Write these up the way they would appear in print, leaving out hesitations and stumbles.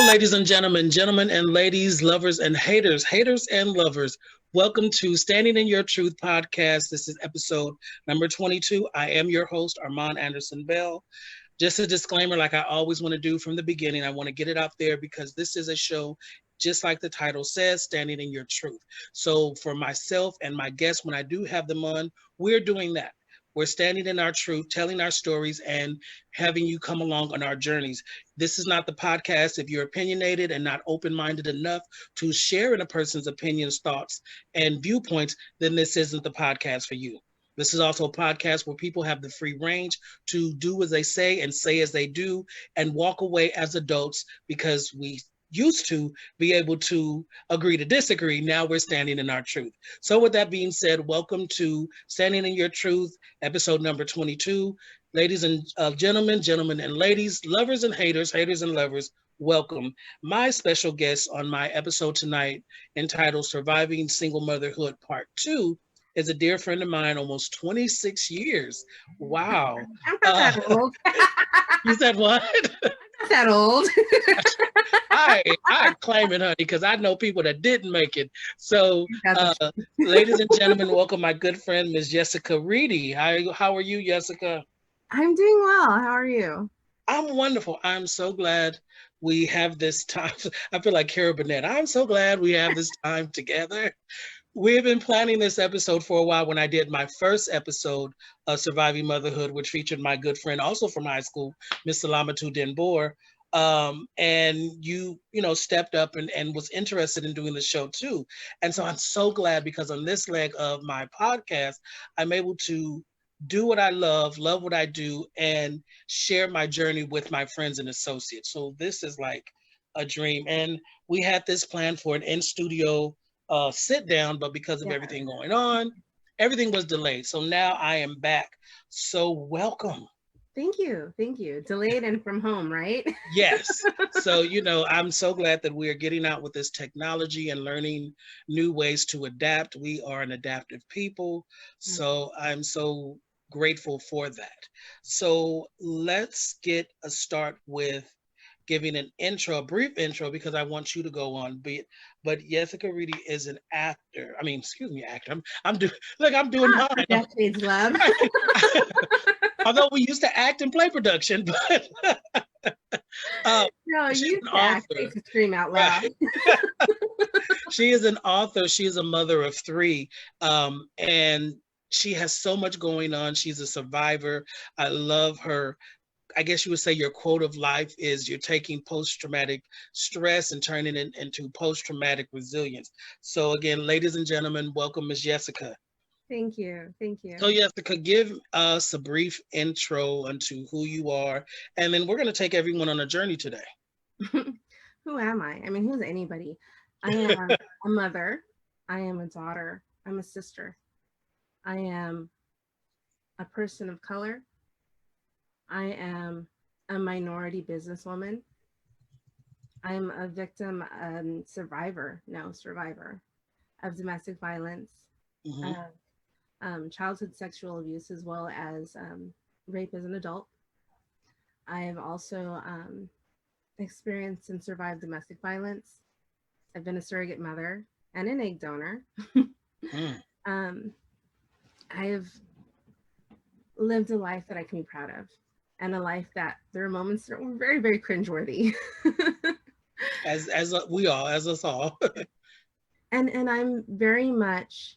ladies and gentlemen, gentlemen and ladies, lovers and haters, haters and lovers. Welcome to Standing in Your Truth podcast. This is episode number 22. I am your host, Armand Anderson Bell. Just a disclaimer, like I always want to do from the beginning, I want to get it out there because this is a show, just like the title says, Standing in Your Truth. So for myself and my guests, when I do have them on, we're doing that. We're standing in our truth, telling our stories, and having you come along on our journeys. This is not the podcast if you're opinionated and not open-minded enough to share in a person's opinions, thoughts, and viewpoints, then this isn't the podcast for you. This is also a podcast where people have the free range to do as they say and say as they do and walk away as adults because we used to be able to agree to disagree. Now we're standing in our truth. So with that being said, welcome to Standing in Your Truth, episode number 22. Ladies and gentlemen, gentlemen and ladies, lovers and haters, haters and lovers, welcome. My special guest on my episode tonight, entitled Surviving Single Motherhood Part 2, is a dear friend of mine, almost 26 years. Wow. I'm not that old. You said what? Not that old. I claim it, honey, because I know people that didn't make it. So, ladies and gentlemen, welcome my good friend, Ms. Yessica Reedy. How are you, Yessica? I'm doing well. How are you? I'm wonderful. I'm so glad we have this time. I feel like Carol Burnett. I'm so glad we have this time together. We've been planning this episode for a while. When I did my first episode of Surviving Motherhood, which featured my good friend, also from high school, Miss Salamatu Denbour, and you stepped up and was interested in doing the show too. And so I'm so glad because on this leg of my podcast, I'm able to do what I love what I do, and share my journey with my friends and associates. So this is like a dream. And we had this plan for an in-studio sit down, but because of everything going on, everything was delayed. So now I am back. So welcome. Thank you. Thank you. Delayed and from home, right? Yes. So, I'm so glad that we are getting out with this technology and learning new ways to adapt. We are an adaptive people. So I'm so grateful for that. So let's get a start with giving a brief intro, because I want you to go on. But Yessica Reedy is an actor. Actor. I'm doing mine. Decades, love. Although we used to act and play production, but no, you used to act to scream out loud. She is an author. She is a mother of three, and she has so much going on. She's a survivor. I love her. I guess you would say your quote of life is you're taking post-traumatic stress and turning it into post-traumatic resilience. So again, ladies and gentlemen, welcome Ms. Yessica. Thank you. Thank you. So Yessica, give us a brief intro into who you are, and then we're going to take everyone on a journey today. Who am I? I mean, who's anybody? I am a mother. I am a daughter. I'm a sister. I am a person of color. I am a minority businesswoman. I'm a victim, survivor of domestic violence, childhood sexual abuse, as well as rape as an adult. I have also experienced and survived domestic violence. I've been a surrogate mother and an egg donor. I have lived a life that I can be proud of, and a life that there are moments that were very, very cringeworthy. as us all. and I'm very much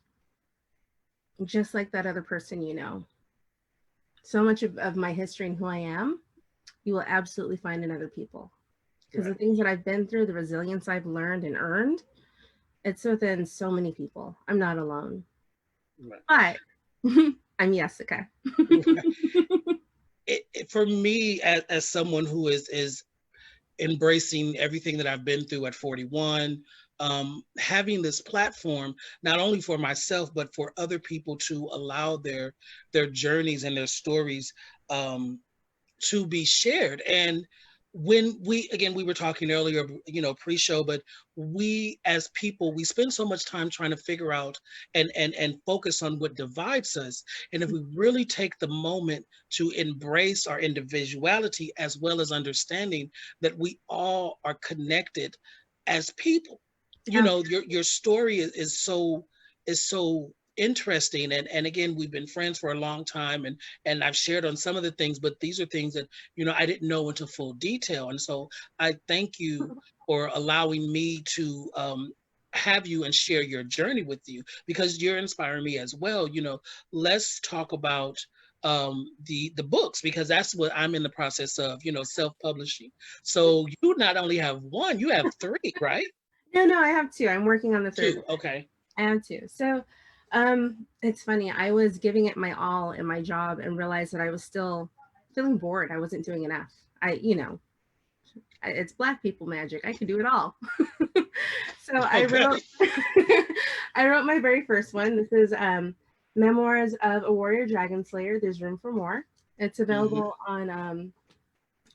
just like that other person, So much of my history and who I am, you will absolutely find in other people. Because the things that I've been through, the resilience I've learned and earned, it's within so many people. I'm not alone. But I'm Yessica. For me, as someone who is embracing everything that I've been through at 41, having this platform, not only for myself, but for other people to allow their journeys and their stories to be shared. And when we were talking earlier, pre-show, but we as people, we spend so much time trying to figure out and focus on what divides us. And if we really take the moment to embrace our individuality, as well as understanding that we all are connected as people, your story is so interesting. And again, we've been friends for a long time, and I've shared on some of the things, but these are things that I didn't know into full detail. And so I thank you for allowing me to have you and share your journey with you, because you're inspiring me as well. Let's talk about the books, because that's what I'm in the process of, self-publishing. So you not only have one, you have three, right? No, I have two. I'm working on the third Two. book. Okay. I have two. So it's funny. I was giving it my all in my job and realized that I was still feeling bored. I wasn't doing enough. It's Black people magic. I could do it all. So I Okay. wrote I wrote my very first one. This is Memoirs of a Warrior Dragon Slayer. There's room for more. It's available on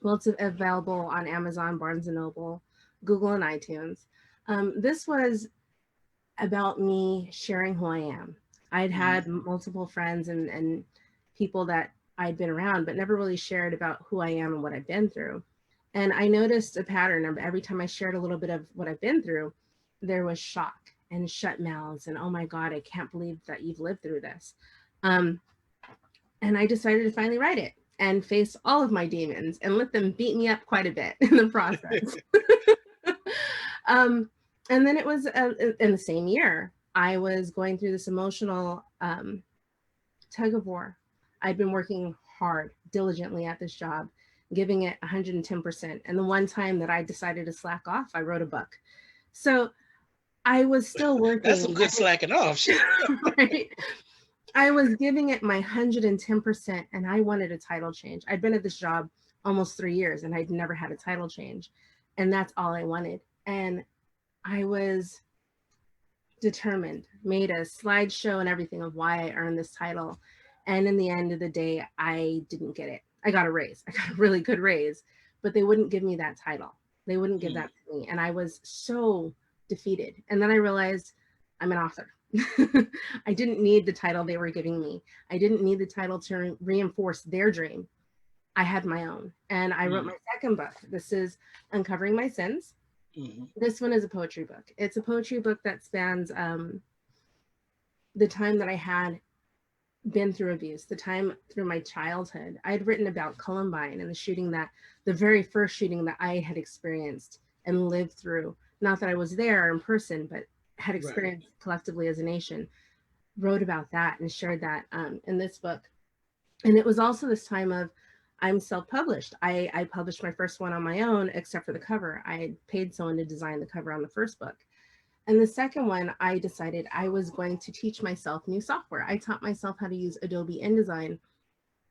it's available on Amazon, Barnes and Noble, Google, and iTunes. This was about me sharing who I am. I'd had multiple friends and people that I'd been around, but never really shared about who I am and what I've been through. And I noticed a pattern of every time I shared a little bit of what I've been through, there was shock and shut mouths and, oh my God, I can't believe that you've lived through this. And I decided to finally write it and face all of my demons and let them beat me up quite a bit in the process. And then it was in the same year, I was going through this emotional tug of war. I'd been working hard, diligently at this job, giving it 110%. And the one time that I decided to slack off, I wrote a book. So I was still working. That's some good slacking off. Right? I was giving it my 110%, and I wanted a title change. I'd been at this job almost 3 years, and I'd never had a title change. And that's all I wanted. And I was determined, made a slideshow and everything of why I earned this title. And in the end of the day, I didn't get it. I got a raise. I got a really good raise, but they wouldn't give me that title. They wouldn't give that to me. And I was so defeated. And then I realized I'm an author. I didn't need the title they were giving me. I didn't need the title to reinforce their dream. I had my own. And I wrote my second book. This is Uncovering My Sins. This one is a poetry book. It's a poetry book that spans the time that I had been through abuse, the time through my childhood. I had written about Columbine and the very first shooting that I had experienced and lived through. Not that I was there in person, but had experienced collectively as a nation. Wrote about that and shared that in this book. And it was also this time of, I'm self-published. I published my first one on my own, except for the cover. I had paid someone to design the cover on the first book. And the second one, I decided I was going to teach myself new software. I taught myself how to use Adobe InDesign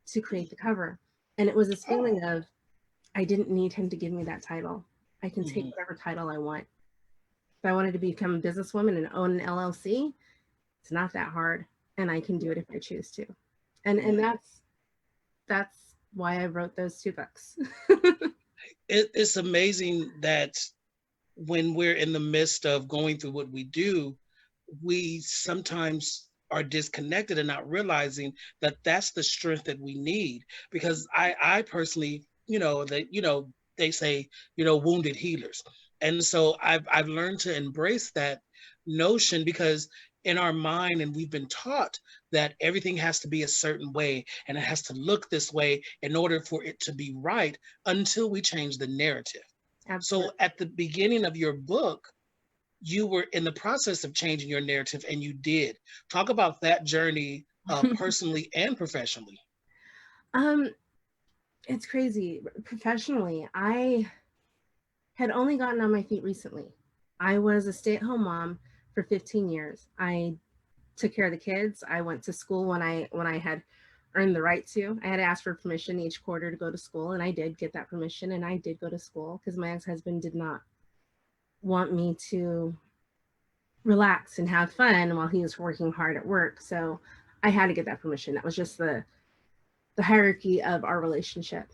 to create the cover. And it was this feeling of, I didn't need him to give me that title. I can take whatever title I want. If I wanted to become a businesswoman and own an LLC, it's not that hard. And I can do it if I choose to. And that's why I wrote those two books. It's amazing that when we're in the midst of going through what we do, we sometimes are disconnected and not realizing that that's the strength that we need. Because I personally, they say, wounded healers. And so I've learned to embrace that notion, because in our mind, and we've been taught that everything has to be a certain way and it has to look this way in order for it to be right, until we change the narrative. Absolutely. So at the beginning of your book, you were in the process of changing your narrative, and you did. Talk about that journey, personally and professionally. It's crazy. Professionally, I had only gotten on my feet recently. I was a stay-at-home mom for 15 years. I took care of the kids. I went to school when I had earned the right to. I had to ask for permission each quarter to go to school, and I did get that permission, and I did go to school because my ex-husband did not want me to relax and have fun while he was working hard at work. So I had to get that permission. That was just the hierarchy of our relationship.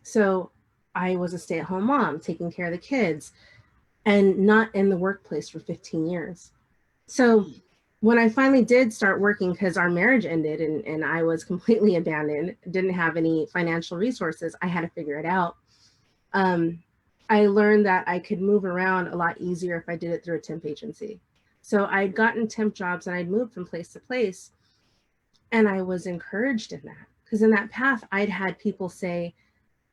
So I was a stay-at-home mom, taking care of the kids, and not in the workplace for 15 years. So when I finally did start working, because our marriage ended and I was completely abandoned, didn't have any financial resources, I had to figure it out. I learned that I could move around a lot easier if I did it through a temp agency. So I'd gotten temp jobs and I'd moved from place to place. And I was encouraged in that, because in that path, I'd had people say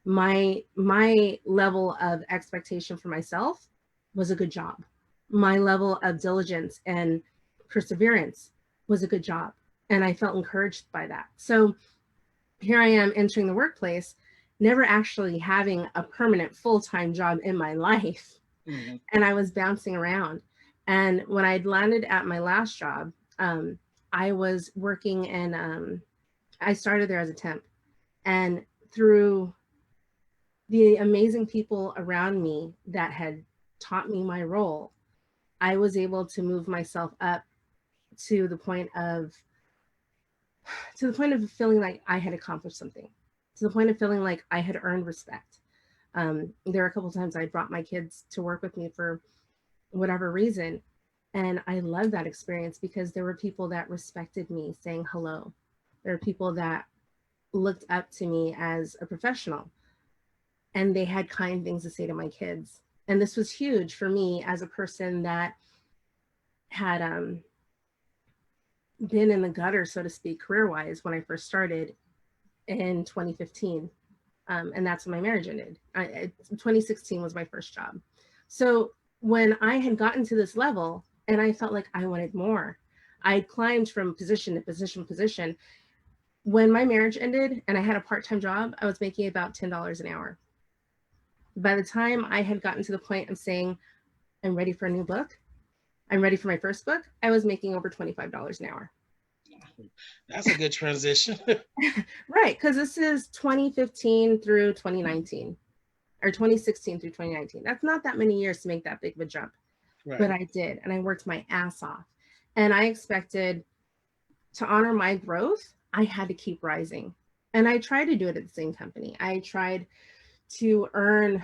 my level of expectation for myself was a good job. My level of diligence and perseverance was a good job. And I felt encouraged by that. So here I am entering the workplace, never actually having a permanent full-time job in my life. Mm-hmm. And I was bouncing around. And when I'd landed at my last job, I was working in, I started there as a temp. And through the amazing people around me that had taught me my role, I was able to move myself up to the point of feeling like I had accomplished something, to the point of feeling like I had earned respect. There were a couple of times I brought my kids to work with me for whatever reason, and I loved that experience because there were people that respected me saying hello. There were people that looked up to me as a professional, and they had kind things to say to my kids. And this was huge for me as a person that had been in the gutter, so to speak, career-wise, when I first started in 2015. And that's when my marriage ended. 2016 was my first job. So when I had gotten to this level and I felt like I wanted more, I climbed from position to position to position. When my marriage ended and I had a part-time job, I was making about $10 an hour. By the time I had gotten to the point of saying, I'm ready for a new book, I'm ready for my first book, I was making over $25 an hour. That's a good transition. Right, because this is 2015 through 2019, or 2016 through 2019. That's not that many years to make that big of a jump. Right. But I did, and I worked my ass off. And I expected to honor my growth, I had to keep rising. And I tried to do it at the same company. I tried to earn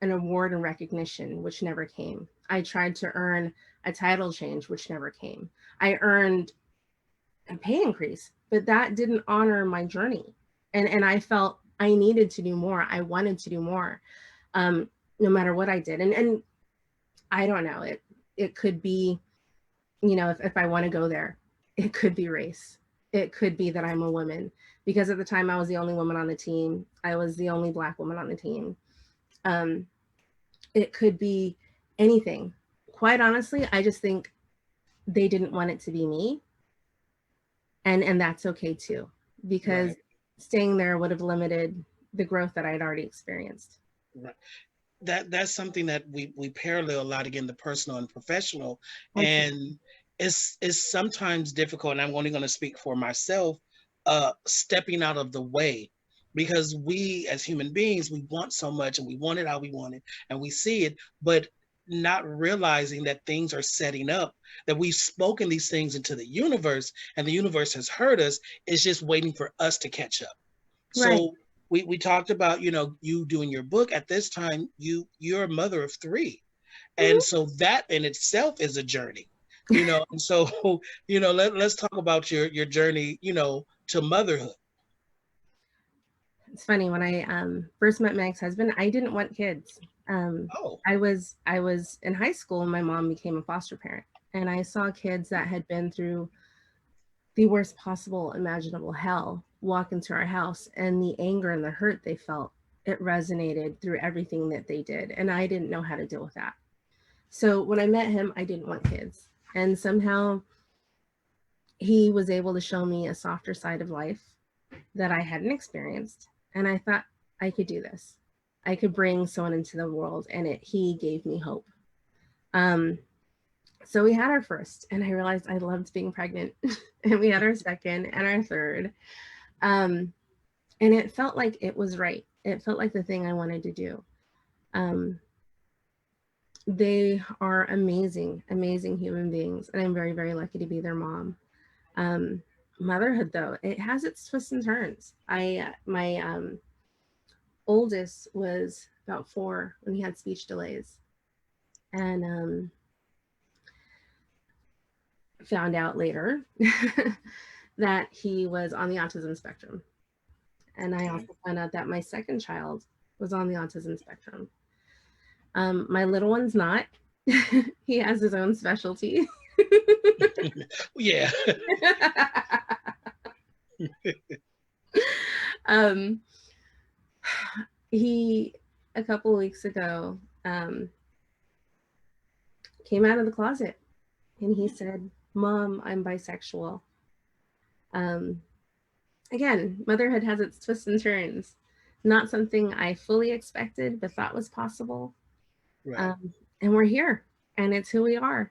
an award and recognition, which never came. I tried to earn a title change, which never came. I earned a pay increase, but that didn't honor my journey. And I felt I needed to do more. I wanted to do more, no matter what I did. And I don't know, it could be, you know, if I want to go there, it could be race. It could be that I'm a woman, because at the time I was the only woman on the team. I was the only Black woman on the team. It could be anything. Quite honestly, I just think they didn't want it to be me. And that's okay too, because Right. staying there would have limited the growth that I had already experienced. Right. That's something that we parallel a lot, again, the personal and professional. Absolutely. And it's sometimes difficult, and I'm only going to speak for myself, stepping out of the way, because we as human beings, we want so much and we want it how we want it and we see it, but not realizing that things are setting up, that we've spoken these things into the universe and the universe has heard us. It's just waiting for us to catch up. Right. So we talked about, you doing your book. At this time, you're a mother of three, and so that in itself is a journey, and so let's talk about your journey, to motherhood. It's funny, when I first met my ex-husband, I didn't want kids. Oh. I was in high school and my mom became a foster parent, and I saw kids that had been through the worst possible imaginable hell walk into our house, and the anger and the hurt they felt, it resonated through everything that they did, and I didn't know how to deal with that. So when I met him, I didn't want kids, and somehow he was able to show me a softer side of life that I hadn't experienced. And I thought I could do this. I could bring someone into the world, and he gave me hope. So we had our first, and I realized I loved being pregnant. And we had our second and our third. And it felt like it was right. It felt like the thing I wanted to do. They are amazing, amazing human beings. And I'm very, very lucky to be their mom. Motherhood, though, it has its twists and turns. My oldest was about 4, when he had speech delays. And found out later that he was on the autism spectrum. And I also found out that my second child was on the autism spectrum. My little one's not. He has his own specialty. Yeah. He, a couple of weeks ago, came out of the closet and he said, "Mom, I'm bisexual." Again, motherhood has its twists and turns. Not something I fully expected, but thought was possible. Right. And we're here, and it's who we are.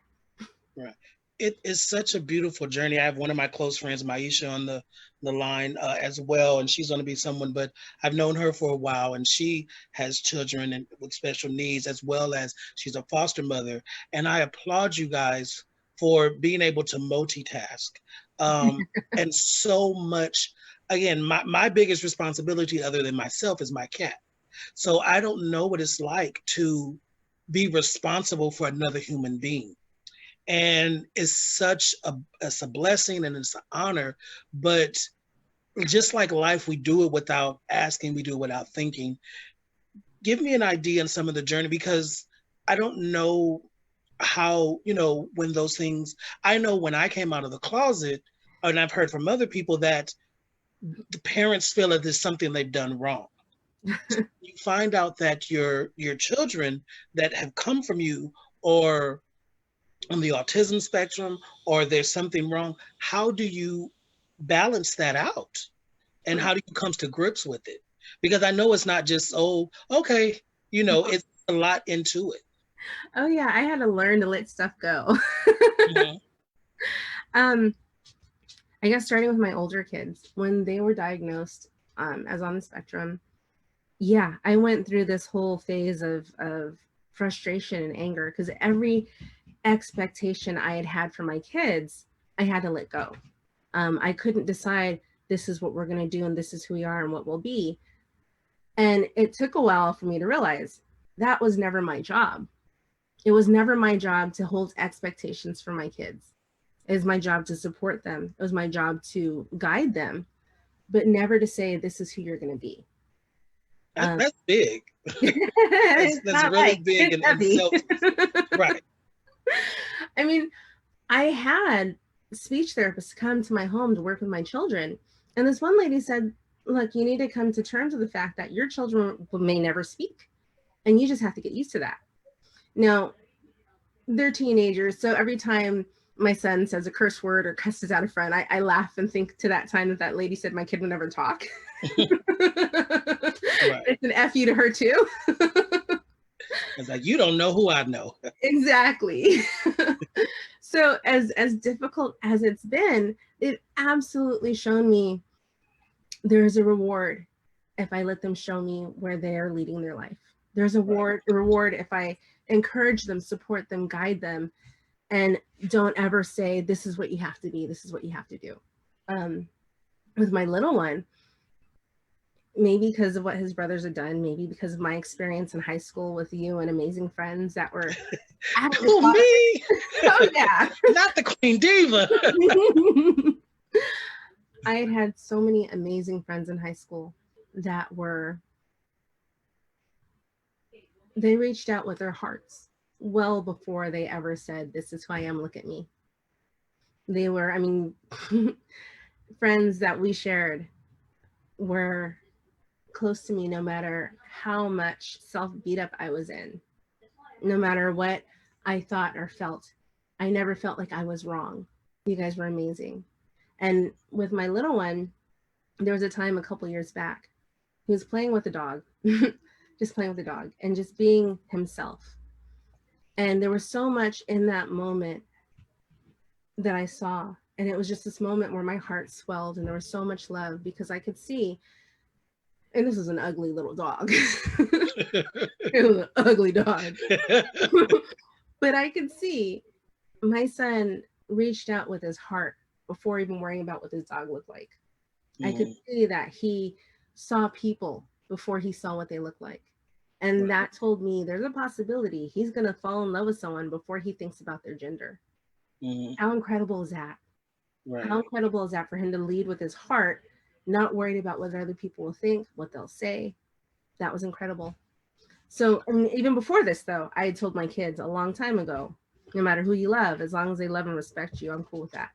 Right. It is such a beautiful journey. I have one of my close friends, Maisha, on the line as well, and she's going to be someone, but I've known her for a while, and she has children and with special needs, as well as she's a foster mother. And I applaud you guys for being able to multitask. And so much, again, my biggest responsibility other than myself is my cat. So I don't know what it's like to be responsible for another human being. And it's such it's a blessing and it's an honor, but just like life, we do it without asking, we do it without thinking. Give me an idea on some of the journey, because I don't know how, when those things, I know when I came out of the closet, and I've heard from other people that the parents feel that there's something they've done wrong. You find out that your children that have come from you or on the autism spectrum, or there's something wrong. How do you balance that out? And how do you come to grips with it? Because I know it's not just, oh, okay, it's a lot into it. Oh yeah, I had to learn to let stuff go. I guess starting with my older kids, when they were diagnosed as on the spectrum, yeah, I went through this whole phase of frustration and anger, because every expectation I had had for my kids, I had to let go. I couldn't decide, this is what we're going to do and this is who we are and what we'll be. And it took a while for me to realize that was never my job. It was never my job to hold expectations for my kids. It was my job to support them. It was my job to guide them, but never to say, this is who you're going to be. That's big. that's really like, big and so right. I mean, I had speech therapists come to my home to work with my children. And this one lady said, look, you need to come to terms with the fact that your children may never speak. And you just have to get used to that. Now, they're teenagers. So every time my son says a curse word or cusses out a friend, I laugh and think to that time that lady said my kid would never talk. Right. It's an F you to her too. It's like, you don't know who I know. Exactly. So as difficult as it's been, it absolutely shown me there's a reward if I let them show me where they're leading their life. There's a reward if I encourage them, support them, guide them, and don't ever say, this is what you have to be, this is what you have to do. With my little one, maybe because of what his brothers had done, maybe because of my experience in high school with you and amazing friends that were oh, me? Oh yeah. Not the Queen Diva. I had so many amazing friends in high school that they reached out with their hearts well before they ever said, this is who I am, look at me. They were, friends that we shared were close to me no matter how much self-beat up I was in, no matter what I thought or felt. I never felt like I was wrong. You guys were amazing. And with my little one, there was a time a couple years back, he was playing with a dog, just playing with a dog and just being himself. And there was so much in that moment that I saw. And it was just this moment where my heart swelled and there was so much love, because I could see, and this is an ugly little dog. It was an ugly dog. But I could see my son reached out with his heart before even worrying about what his dog looked like. I could see that he saw people before he saw what they looked like. And Right. that told me there's a possibility he's going to fall in love with someone before he thinks about their gender. Mm-hmm. How incredible is that? Right. How incredible is that for him to lead with his heart, not worried about what other people will think, what they'll say? That was incredible. So, and even before this, though, I had told my kids a long time ago, no matter who you love, as long as they love and respect you, I'm cool with that.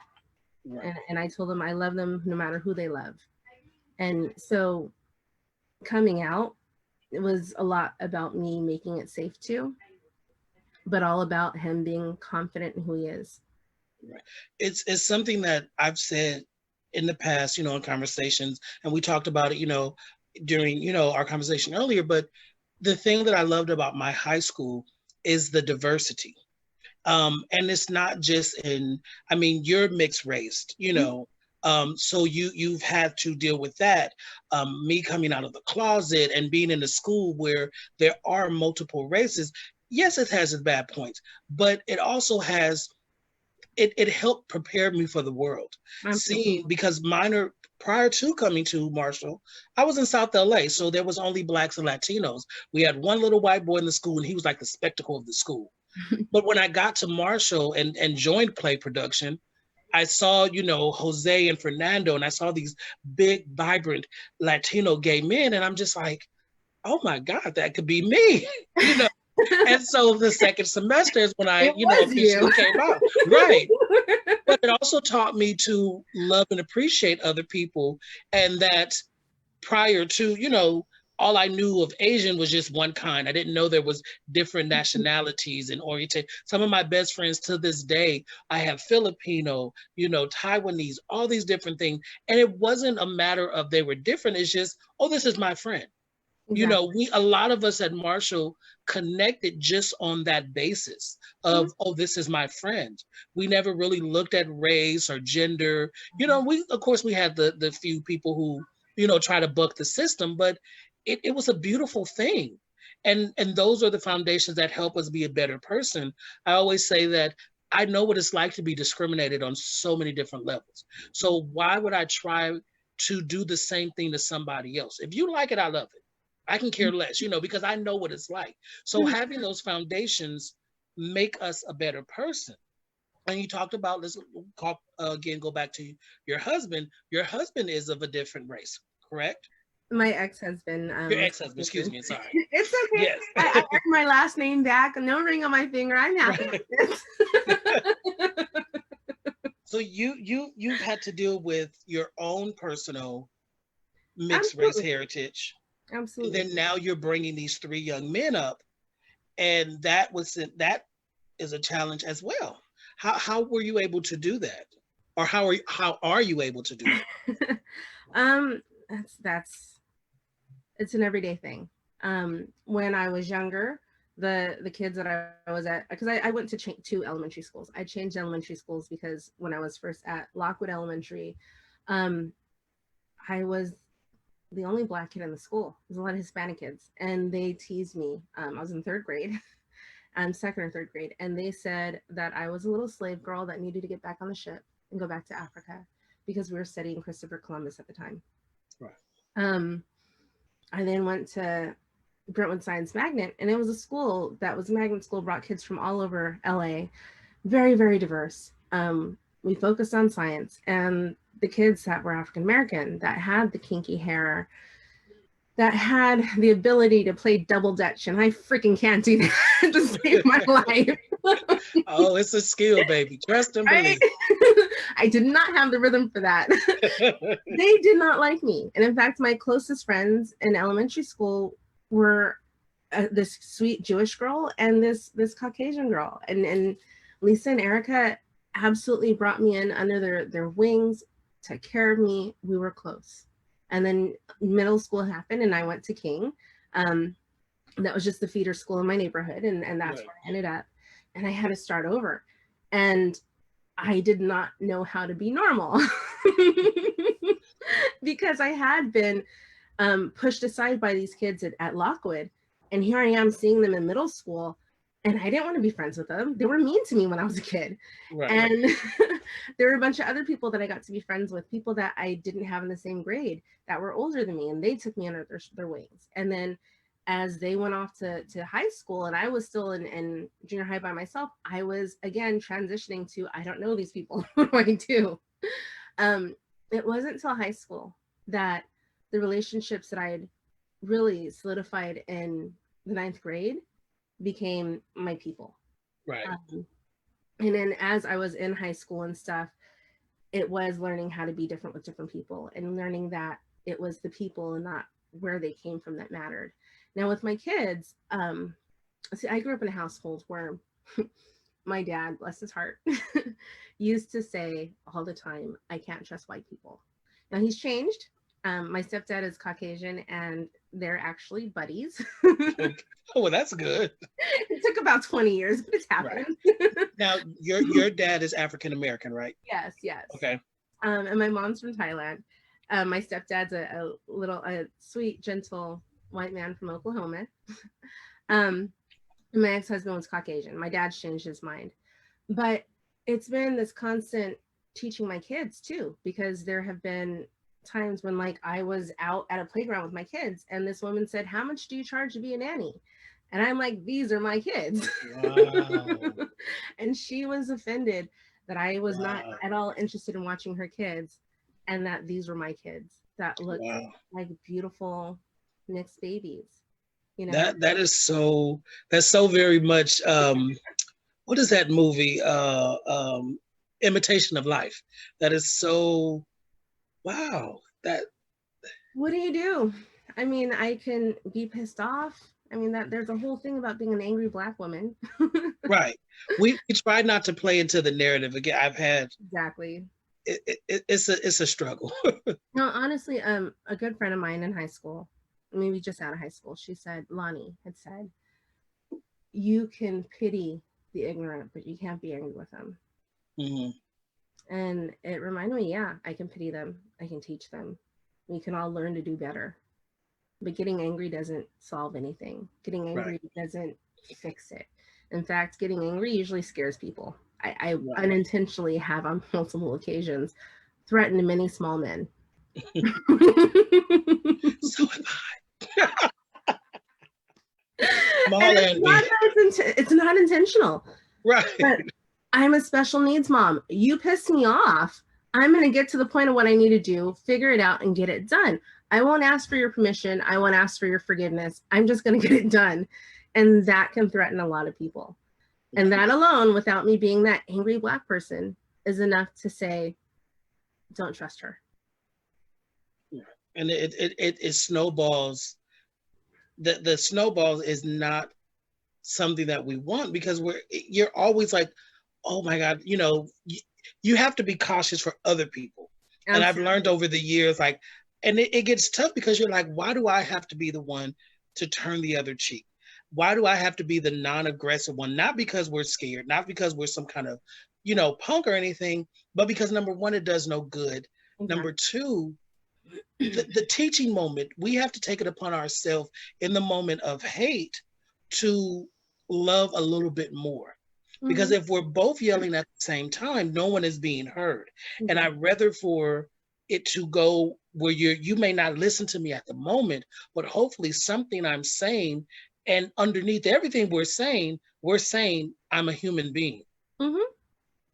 Right. And I told them I love them no matter who they love. And so coming out, it was a lot about me making it safe too, but all about him being confident in who he is. Right. It's something that I've said in the past, in conversations, and we talked about it, during, our conversation earlier. But the thing that I loved about my high school is the diversity. And it's not just I mean, you're mixed race, so you've had to deal with that. Me coming out of the closet and being in a school where there are multiple races. Yes, it has its bad points, but it also has it helped prepare me for the world. Absolutely. Seeing, because prior to coming to Marshall, I was in South LA, so there was only Blacks and Latinos. We had one little white boy in the school, and he was like the spectacle of the school. But when I got to Marshall and joined play production, I saw, Jose and Fernando, and I saw these big, vibrant Latino gay men, and I'm just like, oh my God, that could be me, And so the second semester is when I, It was officially you. came out. Right. But it also taught me to love and appreciate other people. And that prior to, all I knew of Asian was just one kind. I didn't know there was different nationalities and orientation. Some of my best friends to this day, I have Filipino, Taiwanese, all these different things. And it wasn't a matter of they were different. It's just, oh, this is my friend. Exactly. A lot of us at Marshall connected just on that basis of, oh, this is my friend. We never really looked at race or gender. Of course we had the few people who, try to buck the system, but it was a beautiful thing. And those are the foundations that help us be a better person. I always say that I know what it's like to be discriminated on so many different levels. So why would I try to do the same thing to somebody else? If you like it, I love it. I can care less, because I know what it's like. So having those foundations make us a better person. And you talked about, let's again, go back to your husband. Your husband is of a different race, correct? My ex-husband. Your ex-husband, excuse me, sorry. It's okay. Yes. I earned my last name back. No ring on my finger. I'm happy with this. So you've had to deal with your own personal mixed race Absolutely. heritage. Absolutely. And then now you're bringing these three young men up, and that is a challenge as well. How were you able to do that, or how are you able to do it? That's it's an everyday thing. When I was younger, the kids that I was at, because I went to two elementary schools. I changed elementary schools because when I was first at Lockwood Elementary, I was the only Black kid in the school. There's a lot of Hispanic kids, and they teased me. I was in third grade, second or third grade, and they said that I was a little slave girl that needed to get back on the ship and go back to Africa because we were studying Christopher Columbus at the time. Right. I then went to Brentwood Science Magnet, and it was a school that was a magnet school, brought kids from all over LA, very, very diverse. We focused on science, and the kids that were African American, that had the kinky hair, that had the ability to play double dutch, and I freaking can't do that to save my life. Oh, it's a skill, baby. Trust and believe. I did not have the rhythm for that. They did not like me. And in fact, my closest friends in elementary school were this sweet Jewish girl and this Caucasian girl. And Lisa and Erica absolutely brought me in under their wings, took care of me. We were close. And then middle school happened, and I went to King. That was just the feeder school in my neighborhood, and that's Right. where I ended up. And I had to start over. And I did not know how to be normal because I had been pushed aside by these kids at Lockwood. And here I am seeing them in middle school, and I didn't want to be friends with them. They were mean to me when I was a kid. Right. And there were a bunch of other people that I got to be friends with, people that I didn't have in the same grade that were older than me, and they took me under their wings. And then as they went off to high school and I was still in junior high by myself, I was again transitioning to, I don't know these people. What do I do? It wasn't until high school that the relationships that I had really solidified in the 9th grade became my people. Right. And then as I was in high school and stuff, it was learning how to be different with different people and learning that it was the people and not where they came from that mattered. Now with my kids, see, I grew up in a household where my dad, bless his heart, used to say all the time, I can't trust white people. Now he's changed. My stepdad is Caucasian and they're actually buddies. Okay. Oh, well, that's good. It took about 20 years, but it's happened. Right. Now, your dad is African American, right? Yes, yes. Okay. And my mom's from Thailand. My stepdad's a sweet, gentle white man from Oklahoma. And my ex-husband was Caucasian. My dad's changed his mind. But it's been this constant teaching my kids too, because there have been times when like I was out at a playground with my kids and this woman said, how much do you charge to be a nanny? And I'm like, these are my kids. Wow. And she was offended that I was not at all interested in watching her kids and that these were my kids that looked like beautiful mixed babies. You know, that's so very much what is that movie? Imitation of Life. That is so wow. That what do you do? I mean, I can be pissed off. I mean, that there's a whole thing about being an angry Black woman. Right. We try not to play into the narrative. Again, I've had exactly. It's a struggle. No, honestly, a good friend of mine in high school, maybe just out of high school, she said, Lonnie had said, you can pity the ignorant, but you can't be angry with them. Mm-hmm. And it reminded me, yeah, I can pity them. I can teach them. We can all learn to do better. But getting angry doesn't solve anything. Getting angry doesn't fix it. In fact, getting angry usually scares people. I unintentionally have on multiple occasions threatened many small men. So have I. It's not intentional. Right. But I'm a special needs mom. You piss me off. I'm going to get to the point of what I need to do, figure it out, and get it done. I won't ask for your permission. I won't ask for your forgiveness. I'm just going to get it done. And that can threaten a lot of people. And that alone, without me being that angry Black person, is enough to say, don't trust her. And it snowballs. The snowballs is not something that we want, because you're always like, oh my God, you know, you have to be cautious for other people. Absolutely. And I've learned over the years, like, and it gets tough because you're like, why do I have to be the one to turn the other cheek? Why do I have to be the non-aggressive one? Not because we're scared, not because we're some kind of, you know, punk or anything, but because number one, it does no good. Okay. Number two, the teaching moment, we have to take it upon ourselves in the moment of hate to love a little bit more. Because if we're both yelling at the same time, no one is being heard. Mm-hmm. And I'd rather for it to go where you may not listen to me at the moment, but hopefully something I'm saying, and underneath everything we're saying I'm a human being. Mm-hmm.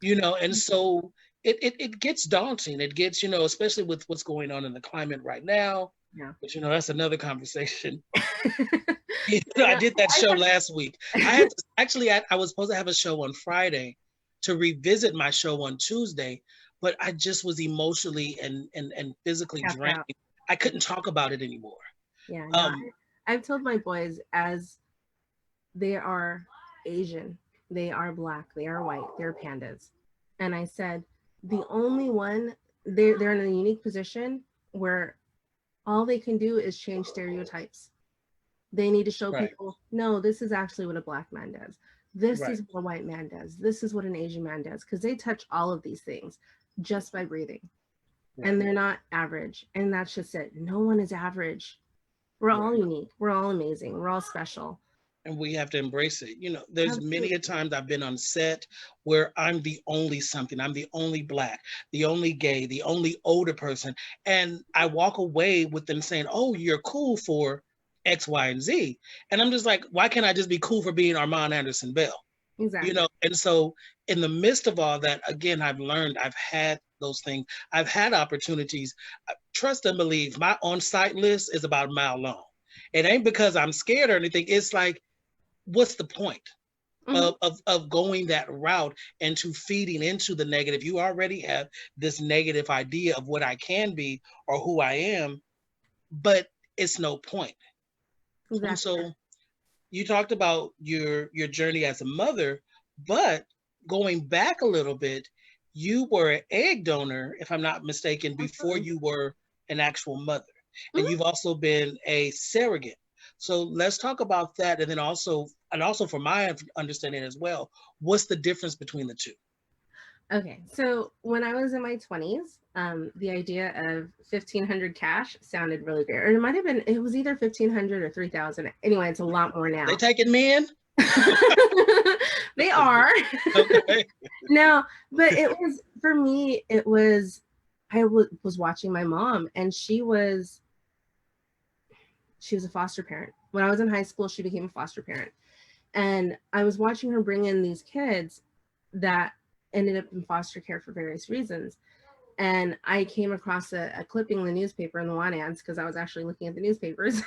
You know, and so it gets daunting. It gets, you know, especially with what's going on in the climate right now. Yeah. But you know, that's another conversation. You know, I did that show last week. I was supposed to have a show on Friday to revisit my show on Tuesday, but I just was emotionally and physically drained. I couldn't talk about it anymore. Yeah, no, I've told my boys, as they are Asian, they are Black, they are white, they're pandas. And I said, the only one, they're in a unique position where all they can do is change stereotypes. They need to show people, no, this is actually what a Black man does. This is what a white man does. This is what an Asian man does. Because they touch all of these things just by breathing. And they're not average. And that's just it. No one is average. We're all unique. We're all amazing. We're all special. And we have to embrace it. You know, there's many a times I've been on set where I'm the only something. I'm the only Black, the only gay, the only older person. And I walk away with them saying, oh, you're cool for X, Y, and Z. And I'm just like, why can't I just be cool for being Armand Anderson Bell? Exactly. And so in the midst of all that, again, I've had those things. I've had opportunities. Trust and believe, my on-site list is about a mile long. It ain't because I'm scared or anything. It's like, what's the point of going that route and to feeding into the negative? You already have this negative idea of what I can be or who I am, but it's no point. Exactly. And so you talked about your journey as a mother, but going back a little bit, you were an egg donor, if I'm not mistaken, before you were an actual mother. And you've also been a surrogate. So let's talk about that. And then also from my understanding as well, what's the difference between the two? Okay, so when I was in my 20s, the idea of 1,500 cash sounded really great. Or it might have been, it was either 1,500 or 3,000. Anyway, it's a lot more now. They taking men? They are. Okay. No, but it was, for me, it was, I was watching my mom, and she was a foster parent. When I was in high school, she became a foster parent. And I was watching her bring in these kids that ended up in foster care for various reasons. And I came across a clipping in the newspaper in the want ads, because I was actually looking at the newspapers.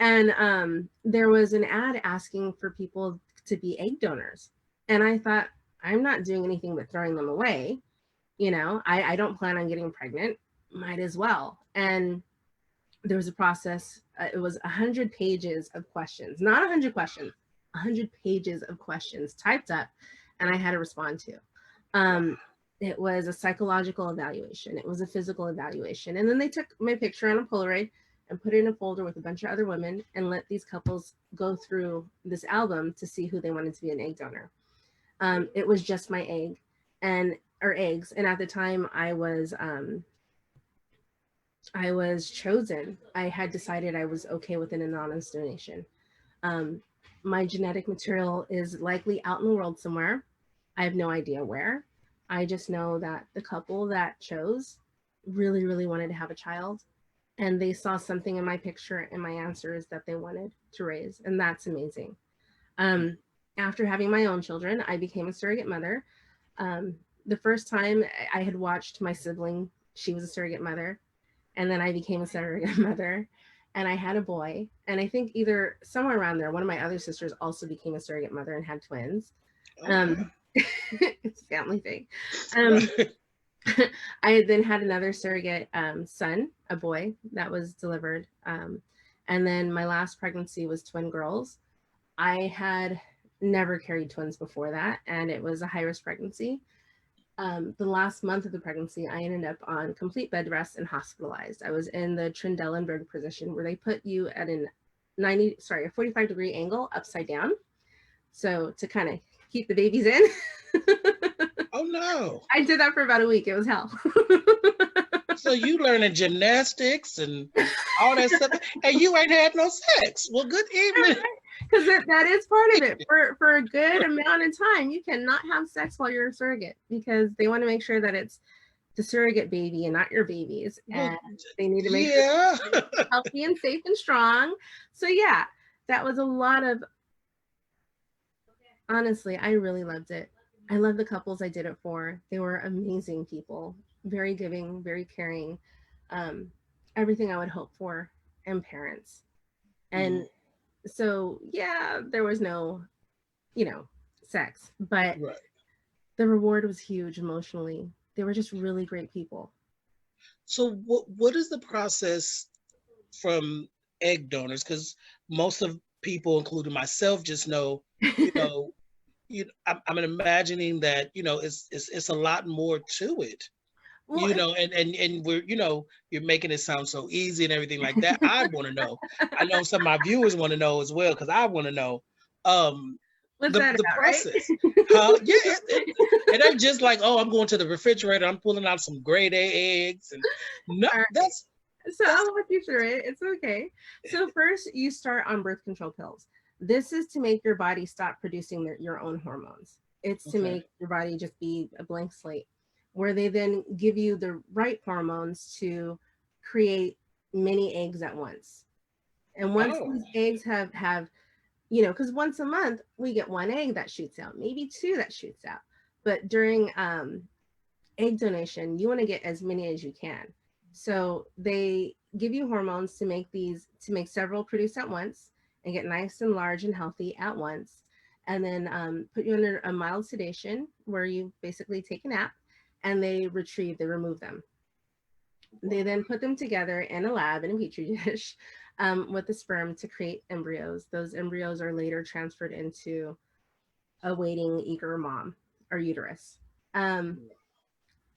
And there was an ad asking for people to be egg donors. And I thought, I'm not doing anything but throwing them away. I don't plan on getting pregnant. Might as well. And there was a process. It was 100 pages of questions, not 100 questions, 100 pages of questions typed up, and I had to respond to. It was a psychological evaluation. It was a physical evaluation. And then they took my picture on a Polaroid and put it in a folder with a bunch of other women and let these couples go through this album to see who they wanted to be an egg donor. It was just my egg or eggs. And at the time I was chosen. I had decided I was okay with an anonymous donation. My genetic material is likely out in the world somewhere. I have no idea where. I just know that the couple that chose really, really wanted to have a child, and they saw something in my picture and my answers that they wanted to raise, and that's amazing. After having my own children, I became a surrogate mother. The first time I had watched my sibling, she was a surrogate mother, and then I became a surrogate mother, and I had a boy. And I think either somewhere around there, one of my other sisters also became a surrogate mother and had twins. It's a family thing. I then had another surrogate son, a boy, that was delivered. And then my last pregnancy was twin girls. I had never carried twins before that, and it was a high-risk pregnancy. The last month of the pregnancy, I ended up on complete bed rest and hospitalized. I was in the Trendelenburg position, where they put you at a 45-degree angle upside down. So to kind of keep the babies in. Oh no. I did that for about a week. It was hell. So you learning gymnastics and all that stuff, and you ain't had no sex. Well, good evening. Because that is part of it. For a good amount of time, you cannot have sex while you're a surrogate, because they want to make sure that it's the surrogate baby and not your babies. And they need to make sure it's healthy and safe and strong. So yeah, that was a lot of, honestly, I really loved it. I love the couples I did it for. They were amazing people, very giving, very caring, everything I would hope for, and parents. And so, yeah, there was no, sex, but the reward was huge emotionally. They were just really great people. So what is the process from egg donors? Because most of people, including myself, just know, I'm imagining that, it's a lot more to it. Well, and we're, you're making it sound so easy and everything like that. I want to know. I know some of my viewers want to know as well, because I want to know the process. Right? Yeah, it ain't just like, oh, I'm going to the refrigerator, I'm pulling out some grade A eggs, and no, that's. So I'll walk you through it. It's okay. So first, you start on birth control pills. This is to make your body stop producing your own hormones. It's to make your body just be a blank slate, where they then give you the right hormones to create many eggs at once. And once Oh, these eggs have because once a month we get one egg that shoots out, maybe two that shoots out. But during egg donation, you want to get as many as you can. So they give you hormones to make several produce at once and get nice and large and healthy at once. And then put you under a mild sedation where you basically take a nap, and they remove them. They then put them together in a lab in a petri dish with the sperm to create embryos. Those embryos are later transferred into a waiting, eager mom or uterus. Um,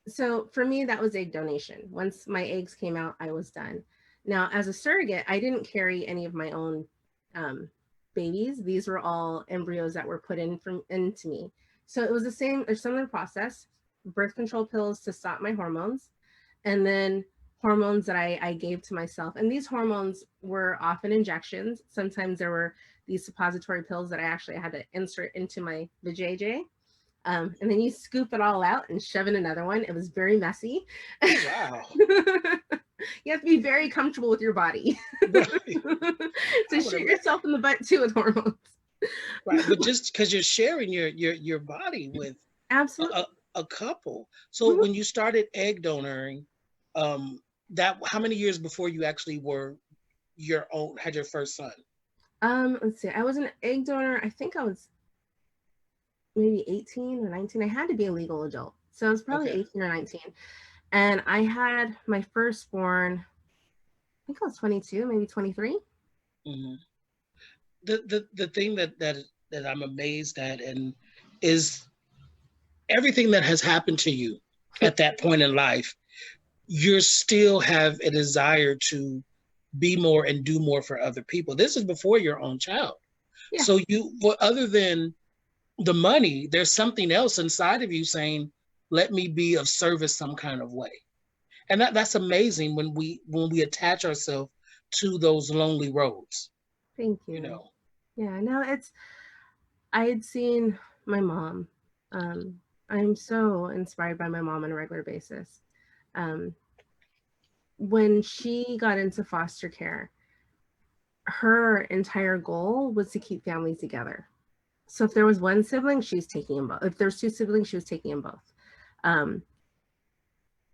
so for me, that was egg donation. Once my eggs came out, I was done. Now, as a surrogate, I didn't carry any of my own um, babies. These were all embryos that were put into me. So it was the same or similar process: birth control pills to stop my hormones, and then hormones that I gave to myself. And these hormones were often injections. Sometimes there were these suppository pills that I actually had to insert into my vajayjay. And then you scoop it all out and shove in another one. It was very messy. oh wow. You have to be very comfortable with your body Right. to shoot yourself in the butt too with hormones. Right, but just because you're sharing your body with Absolutely. a couple. So when you started egg donoring, that how many years before you actually had your first son? Let's see. I was an egg donor. I think I was maybe 18 or 19. I had to be a legal adult. So I was probably 18 or 19. And I had my firstborn, I think I was 22, maybe 23. Mm-hmm. The thing that I'm amazed at and is everything that has happened to you at that point in life, you still have a desire to be more and do more for other people. This is before your own child. Yeah. So other than the money, there's something else inside of you saying, let me be of service some kind of way. And that's amazing when we attach ourselves to those lonely roads. Thank you. Yeah, no, I had seen my mom. I'm so inspired by my mom on a regular basis. When she got into foster care, her entire goal was to keep families together. So if there was one sibling, she was taking them both. If there's two siblings, she was taking them both.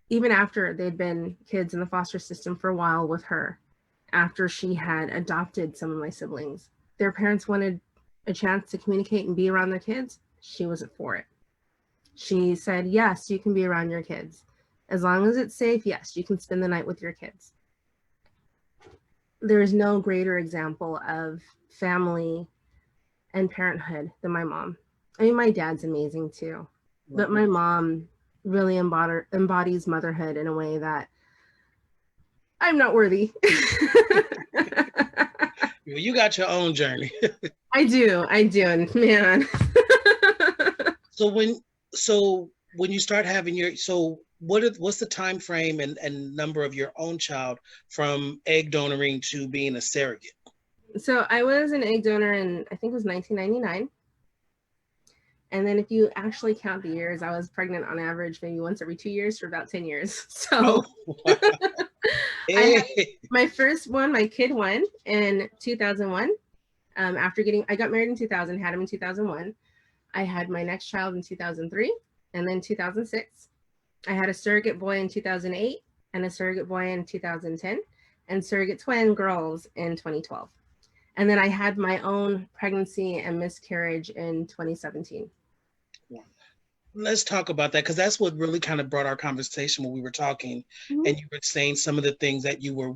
Even after they'd been kids in the foster system for a while with her, after she had adopted some of my siblings, their parents wanted a chance to communicate and be around their kids. She wasn't for it. She said, yes, you can be around your kids. As long as it's safe, yes, you can spend the night with your kids. There is no greater example of family and parenthood than my mom. I mean, my dad's amazing too, but my mom really embodies motherhood in a way that I'm not worthy. You got your own journey. I do, and man. So when you start having what's the time frame and number of your own child from egg donoring to being a surrogate? So I was an egg donor in, I think it was 1999. And then if you actually count the years, I was pregnant on average maybe once every 2 years for about 10 years. So wow. I had my first one, my kid one in 2001. I got married in 2000, had him in 2001. I had my next child in 2003 and then 2006. I had a surrogate boy in 2008 and a surrogate boy in 2010 and surrogate twin girls in 2012. And then I had my own pregnancy and miscarriage in 2017. Let's talk about that, because that's what really kind of brought our conversation when we were talking. Mm-hmm. And you were saying some of the things that you were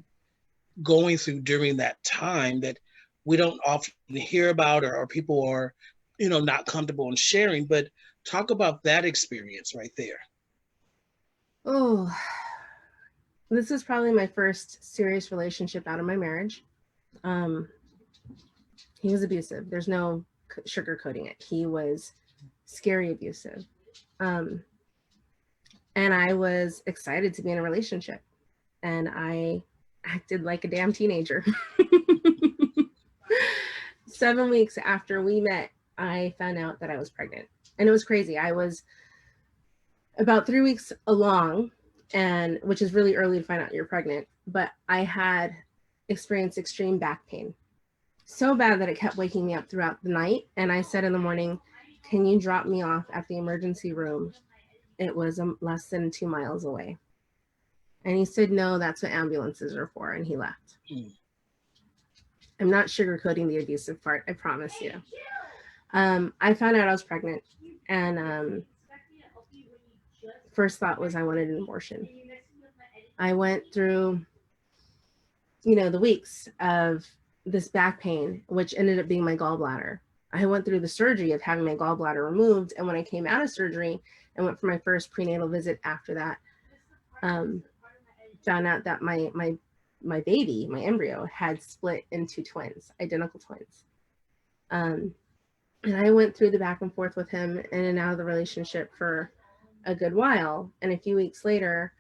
going through during that time that we don't often hear about or people are, not comfortable in sharing. But talk about that experience right there. Oh, this is probably my first serious relationship out of my marriage. He was abusive. There's no sugarcoating it. He was scary abusive. And I was excited to be in a relationship. And I acted like a damn teenager. 7 weeks after we met, I found out that I was pregnant. And it was crazy. I was about 3 weeks along, which is really early to find out you're pregnant. But I had experienced extreme back pain. So bad that it kept waking me up throughout the night. And I said in the morning, can you drop me off at the emergency room? It was less than 2 miles away. And he said, no, that's what ambulances are for. And he left. I'm not sugarcoating the abusive part, I promise you. I found out I was pregnant. And first thought was I wanted an abortion. I went through, the weeks of this back pain, which ended up being my gallbladder. I went through the surgery of having my gallbladder removed. And when I came out of surgery and went for my first prenatal visit after that, found out that my baby, my embryo, had split into twins, identical twins. And I went through the back and forth with him in and out of the relationship for a good while. And a few weeks later,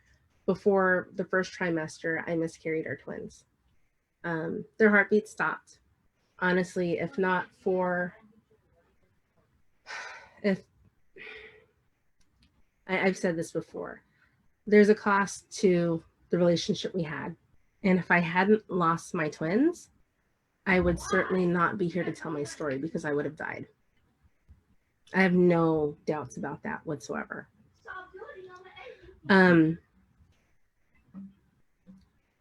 before the first trimester, I miscarried our twins. Their heartbeat stopped. Honestly, if I've said this before, there's a cost to the relationship we had. And if I hadn't lost my twins, I would certainly not be here to tell my story because I would have died. I have no doubts about that whatsoever.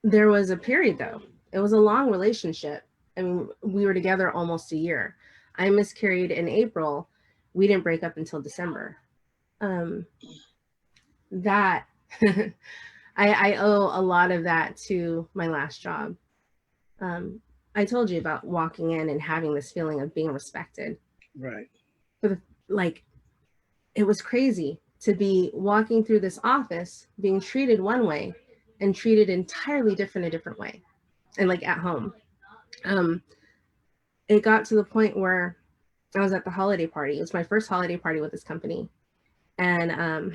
There was a period though. It was a long relationship. I mean, we were together almost a year. I miscarried in April. We didn't break up until December. That I owe a lot of that to my last job. I told you about walking in and having this feeling of being respected. Right. It was crazy to be walking through this office, being treated one way and treated entirely different, a different way. And like at home. It got to the point where I was at the holiday party. It was my first holiday party with this company. And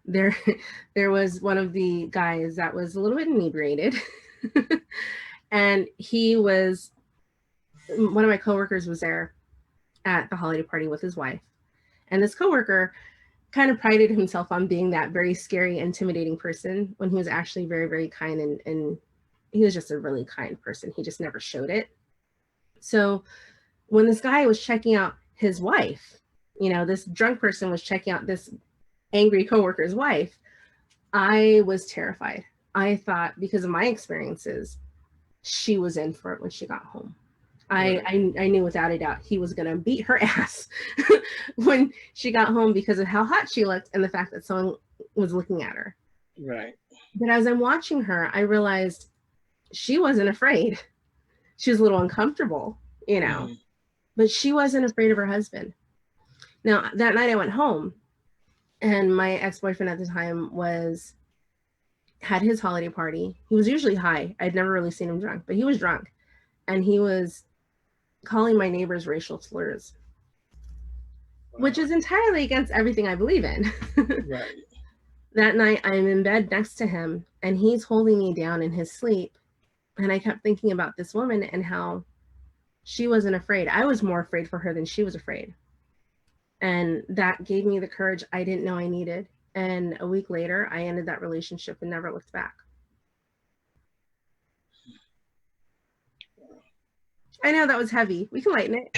there was one of the guys that was a little bit inebriated. And one of my coworkers was there at the holiday party with his wife. And this coworker kind of prided himself on being that very scary, intimidating person when he was actually very, very kind and he was just a really kind person. He just never showed it. So when this guy was checking out his wife, this drunk person was checking out this angry coworker's wife, I was terrified. I thought, because of my experiences, she was in for it when she got home. Right. I knew without a doubt he was going to beat her ass when she got home because of how hot she looked and the fact that someone was looking at her. Right. But as I'm watching her, I realized she wasn't afraid. She was a little uncomfortable, but she wasn't afraid of her husband. Now, that night I went home and my ex-boyfriend at the time had his holiday party. He was usually high. I'd never really seen him drunk, but he was drunk. And he was calling my neighbors racial slurs, which is entirely against everything I believe in. Right. That night, I'm in bed next to him, and he's holding me down in his sleep. And I kept thinking about this woman and how she wasn't afraid. I was more afraid for her than she was afraid. And that gave me the courage I didn't know I needed. And a week later, I ended that relationship and never looked back. I know that was heavy. We can lighten it.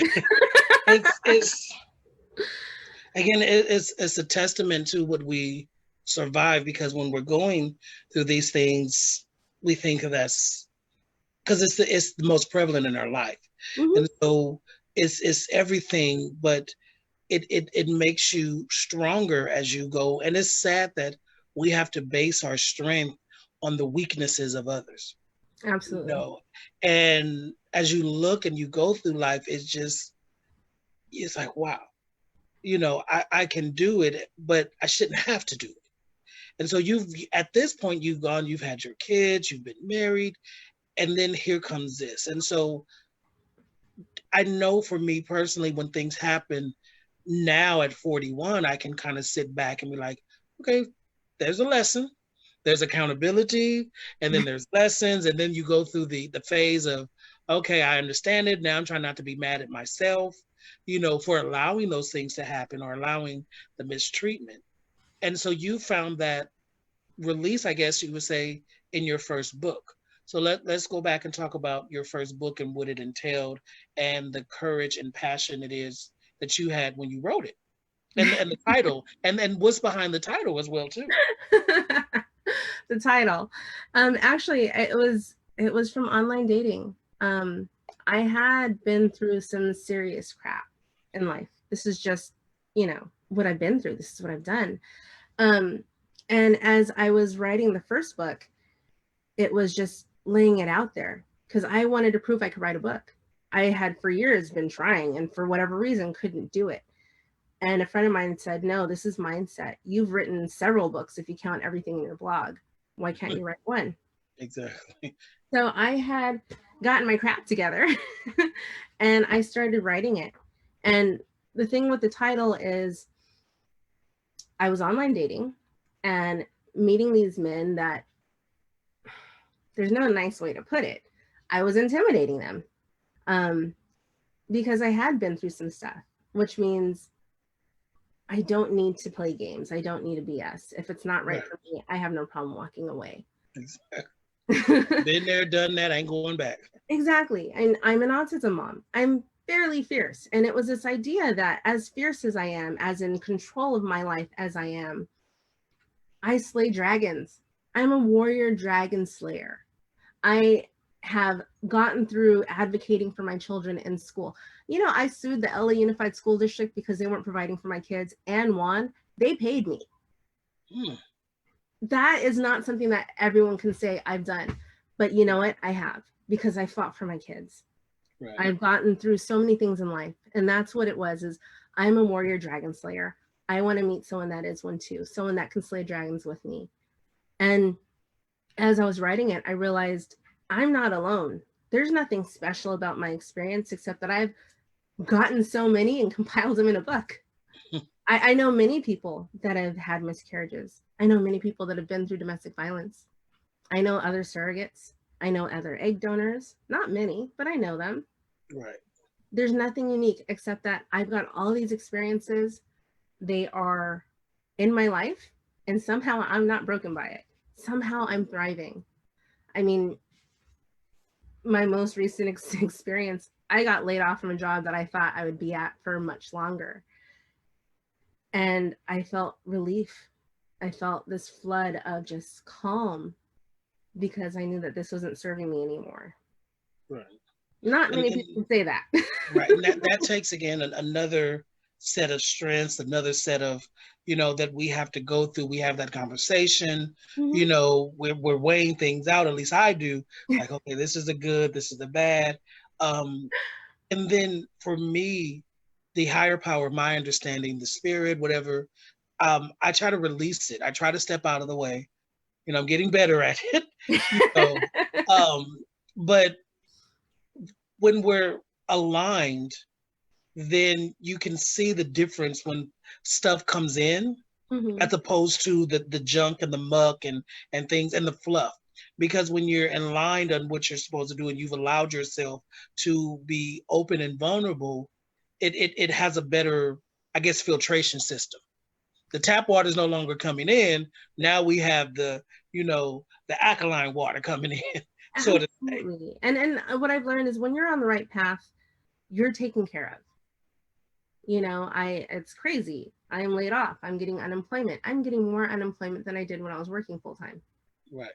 It's a testament to what we survive, because when we're going through these things, we think that's because it's the most prevalent in our life. Mm-hmm. And so it's everything, but it makes you stronger as you go. And it's sad that we have to base our strength on the weaknesses of others. Absolutely. And as you look and you go through life, it's like, wow, I can do it, but I shouldn't have to do it. And so at this point, you've had your kids, you've been married, and then here comes this. And so I know for me personally, when things happen now at 41, I can kind of sit back and be like, okay, there's a lesson. There's accountability, and then there's lessons, and then you go through the phase of, okay, I understand it. Now I'm trying not to be mad at myself, for allowing those things to happen or allowing the mistreatment. And so you found that release, I guess you would say, in your first book. So let's go back and talk about your first book and what it entailed and the courage and passion it is that you had when you wrote it. And the title and what's behind the title as well too. The title, actually, it was from online dating. I had been through some serious crap in life. This is just, what I've been through. This is what I've done. And as I was writing the first book, it was just laying it out there because I wanted to prove I could write a book. I had for years been trying and for whatever reason couldn't do it. And a friend of mine said, no, this is mindset. You've written several books if you count everything in your blog. Why can't you write one? Exactly. So I had gotten my crap together and I started writing it. And the thing with the title is I was online dating and meeting these men that there's no nice way to put it. I was intimidating them because I had been through some stuff, which means I don't need to play games. I don't need a BS. If it's not right for me, I have no problem walking away. Exactly. Been there, done that, ain't going back. Exactly. And I'm an autism mom. I'm fairly fierce. And it was this idea that as fierce as I am, as in control of my life as I am, I slay dragons. I'm a warrior dragon slayer. I have gotten through advocating for my children in school. I sued the LA Unified School District because they weren't providing for my kids and won. They paid me. That is not something that everyone can say I've done. But you know what? I have, because I fought for my kids. Right. I've gotten through so many things in life. And that's what it was, is I'm a warrior dragon slayer. I want to meet someone that is one too, someone that can slay dragons with me. And as I was writing it, I realized I'm not alone. There's nothing special about my experience except that I've gotten so many and compiled them in a book. I know many people that have had miscarriages. I know many people that have been through domestic violence. I know other surrogates. I know other egg donors. Not many, but I know them. Right. There's nothing unique except that I've got all these experiences. They are in my life, and somehow I'm not broken by it. Somehow I'm thriving. I mean, my most recent experience, I got laid off from a job that I thought I would be at for much longer. And I felt relief. I felt this flood of just calm because I knew that this wasn't serving me anymore. Right. Not many people say that. Right. And that takes, again, another set of strengths, another set of, that we have to go through. We have that conversation, we're weighing things out. At least I do. Like, okay, this is the good, this is the bad. And then for me, the higher power, my understanding, the spirit, whatever, I try to release it. I try to step out of the way. I'm getting better at it. But when we're aligned, then you can see the difference when stuff comes in, as opposed to the junk and the muck and things and the fluff. Because when you're aligned on what you're supposed to do and you've allowed yourself to be open and vulnerable, it has a better, I guess, filtration system. The tap water is no longer coming in. Now we have the alkaline water coming in. Absolutely. And what I've learned is when you're on the right path, you're taken care of. It's crazy. I am laid off. I'm getting unemployment. I'm getting more unemployment than I did when I was working full time. Right.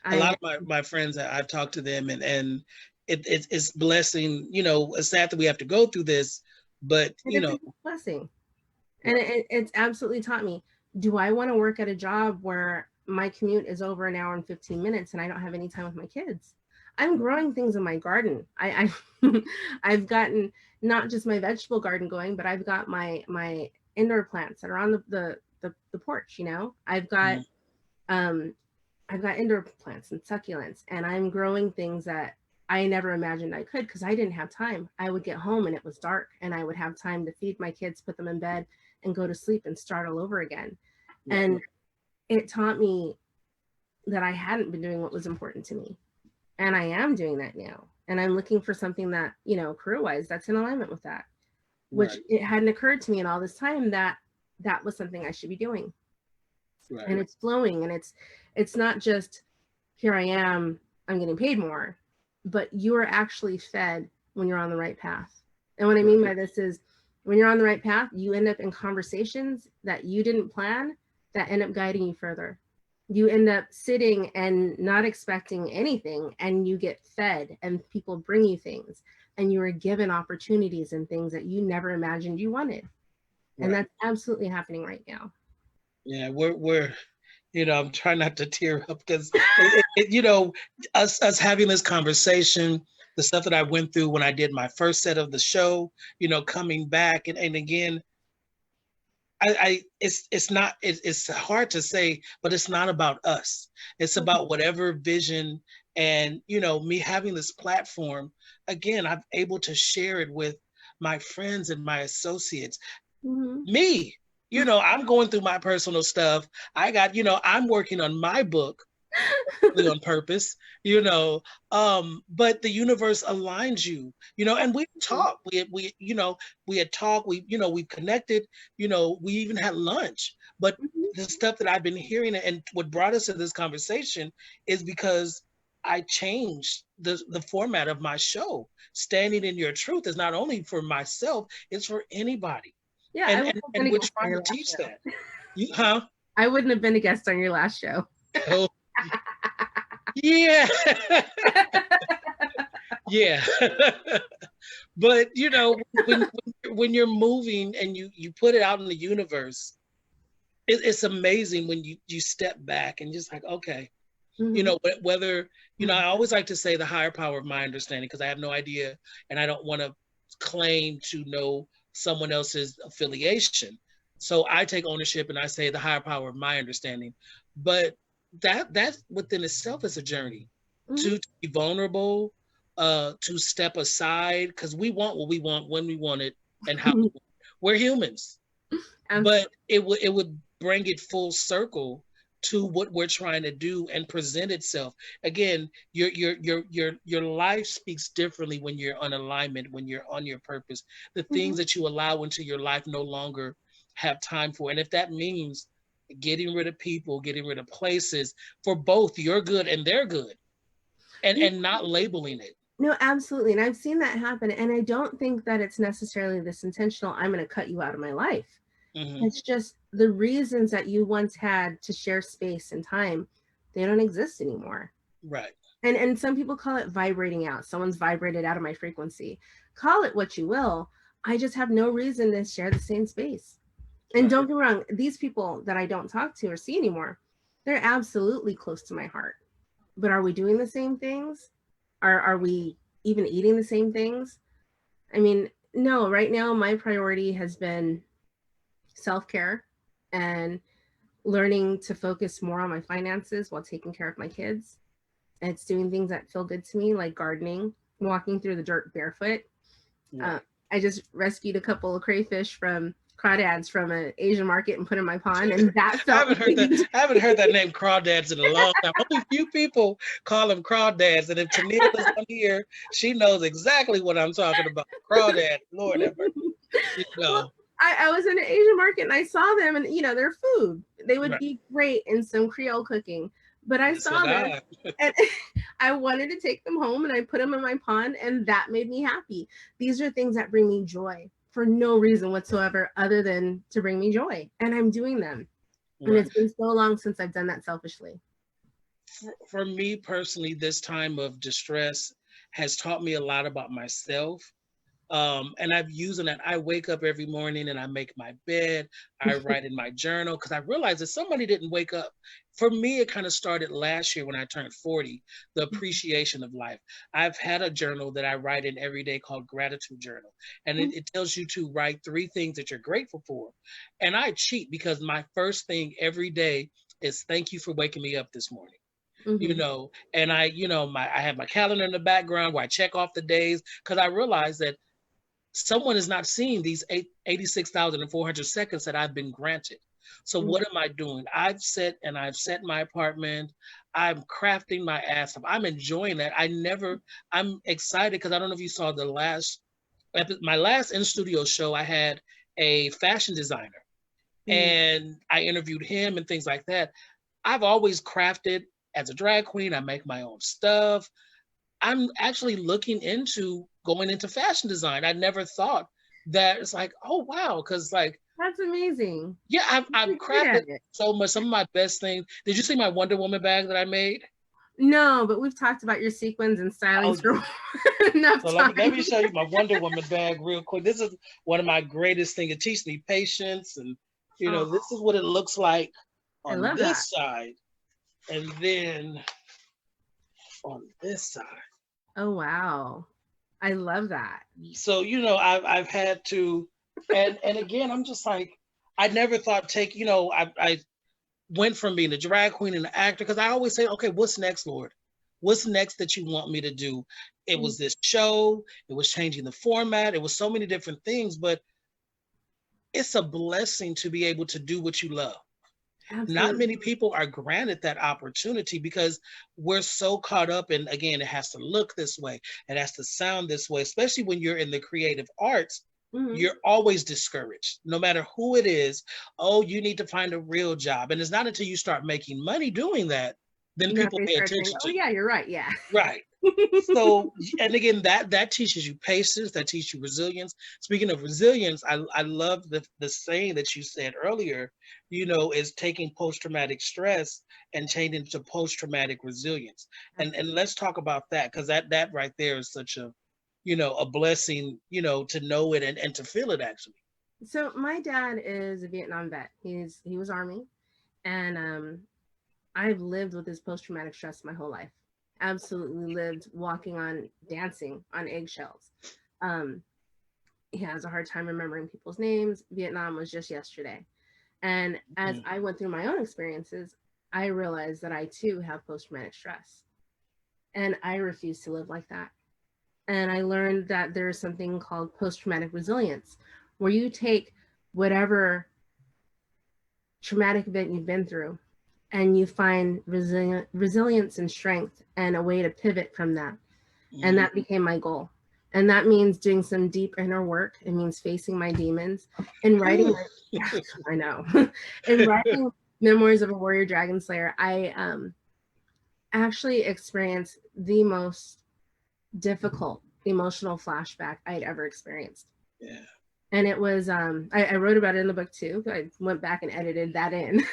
A lot of my friends, I've talked to them, and it's blessing. It's sad that we have to go through this, but it's a blessing. And it's absolutely taught me, do I want to work at a job where my commute is over an hour and 15 minutes and I don't have any time with my kids? I'm growing things in my garden. I've gotten not just my vegetable garden going, but I've got my indoor plants that are on the porch. I've got indoor plants and succulents, and I'm growing things that I never imagined I could because I didn't have time. I would get home and it was dark, and I would have time to feed my kids, put them in bed, and go to sleep and start all over again. Yeah. And it taught me that I hadn't been doing what was important to me. And I am doing that now. And I'm looking for something that, career-wise, that's in alignment with that, which it hadn't occurred to me in all this time that was something I should be doing. Right. And it's flowing, and it's not just, here I am, I'm getting paid more, but you are actually fed when you're on the right path. And what I mean by this is when you're on the right path, you end up in conversations that you didn't plan that end up guiding you further. You end up sitting and not expecting anything, and you get fed, and people bring you things, and you are given opportunities and things that you never imagined you wanted. And that's absolutely happening right now. Yeah, we're I'm trying not to tear up because us having this conversation, the stuff that I went through when I did my first set of the show, coming back and again, it's hard to say, but it's not about us. It's about whatever vision and me having this platform. Again, I'm able to share it with my friends and my associates. Me, I'm going through my personal stuff. I got, I'm working on my book on purpose, but the universe aligns you, and we talk, we had talked, we've connected, we even had lunch, but the stuff that I've been hearing and what brought us to this conversation is because I changed the format of my show. Standing in Your Truth is not only for myself, it's for anybody. Yeah, and we're trying to teach that. I wouldn't have been a guest on your last show. Oh, yeah. Yeah. But when you're moving and you put it out in the universe, it's amazing when you step back and just like, okay, whether I always like to say the higher power of my understanding, because I have no idea and I don't want to claim to know someone else's affiliation. So I take ownership and I say the higher power of my understanding. But that within itself is a journey to be vulnerable, to step aside, because we want what we want when we want it and how we want it. We're humans. But it would bring it full circle to what we're trying to do and present itself. Again, your life speaks differently when you're on alignment, when you're on your purpose. The things that you allow into your life no longer have time for. And if that means getting rid of people, getting rid of places for both your good and their good, and not labeling it. No, absolutely. And I've seen that happen. And I don't think that it's necessarily this intentional, I'm going to cut you out of my life. It's just the reasons that you once had to share space and time, they don't exist anymore. Right. And some people call it vibrating out. Someone's vibrated out of my frequency. Call it what you will. I just have no reason to share the same space. And don't get me wrong, these people that I don't talk to or see anymore, they're absolutely close to my heart. But are we doing the same things? Are we even eating the same things? I mean, no, right now my priority has been self-care and learning to focus more on my finances while taking care of my kids. And it's doing things that feel good to me, like gardening, walking through the dirt barefoot. I just rescued a couple of crayfish from crawdads from an Asian market and put in my pond, and that felt I haven't heard that name crawdads in a long time. Only few people call them crawdads, and if Tania is on here, she knows exactly what I'm talking about. Crawdad, Lord ever. Well, I was in an Asian market and I saw them, and they're food. They would be great in some Creole cooking. But I saw them and I wanted to take them home, and I put them in my pond, and that made me happy. These are things that bring me joy for no reason whatsoever other than to bring me joy. And I'm doing them. And it's been so long since I've done that selfishly. For me personally, this time of distress has taught me a lot about myself. And I've used that. I wake up every morning and I make my bed. I write in my journal because I realized that somebody didn't wake up. For me, it kind of started last year when I turned 40, the appreciation of life. I've had a journal that I write in every day called Gratitude Journal. And it tells you to write 3 things that you're grateful for. And I cheat because my first thing every day is thank you for waking me up this morning. And I have my calendar in the background where I check off the days because I realize that someone is not seeing these 86,400 seconds that I've been granted. So what am I doing? I've set my apartment. I'm crafting my ass off. I'm enjoying that. I'm excited because I don't know if you saw my last in-studio show, I had a fashion designer and I interviewed him and things like that. I've always crafted as a drag queen. I make my own stuff. I'm actually looking into going into fashion design. I never thought that. It's like, oh wow, because like, That's amazing. yeah, I've You're good crafted at it. so much. Some of my best things. Did you see my Wonder Woman bag that I made? No, but we've talked about your sequins and Oh stylings for yeah. enough So time. let me show you my Wonder Woman bag real quick. This is one of my greatest things. It teaches me patience, and Oh, this is what it looks like I on love that. this side, and then on this side. Oh, wow. I love that. So I've had to, and again, I'm just like, I never thought I went from being a drag queen and an actor, because I always say, okay, what's next, Lord? What's next that you want me to do? It was this show, it was changing the format, it was so many different things, but it's a blessing to be able to do what you love. Not Absolutely. many people are granted that opportunity because we're so caught up in, again, it has to look this way, it has to sound this way, especially when you're in the creative arts. Mm-hmm. You're always discouraged, no matter who it is. Oh, you need to find a real job. And it's not until you start making money doing that, then That people they pay start saying, attention oh, to you. yeah, you're right. Yeah. Right. So, and again, that teaches you patience, that teaches you resilience. Speaking of resilience, I love the saying that you said earlier, is taking post-traumatic stress and changing to post-traumatic resilience. And let's talk about that, because that right there is such a blessing, to know it and to feel it actually. So my dad is a Vietnam vet. He was Army, and I've lived with this post traumatic stress my whole life. Absolutely lived walking on dancing on eggshells. Um, he has a hard time remembering people's names. Vietnam was just yesterday. And as Mhm. I went through my own experiences, I realized that I too have post traumatic stress. And I refuse to live like that. And I learned that there's something called post traumatic resilience, where you take whatever traumatic event you've been through and you find resilience and strength and a way to pivot from that. And that Mhm. became my goal. And that means doing some deep inner work. It means facing my demons and writing Ooh. my, I know, in writing Memoirs of a Warrior Dragon Slayer, I actually experienced the most difficult emotional flashback I'd ever experienced. Yeah. And it was, I wrote about it in the book too. I went back and edited that in.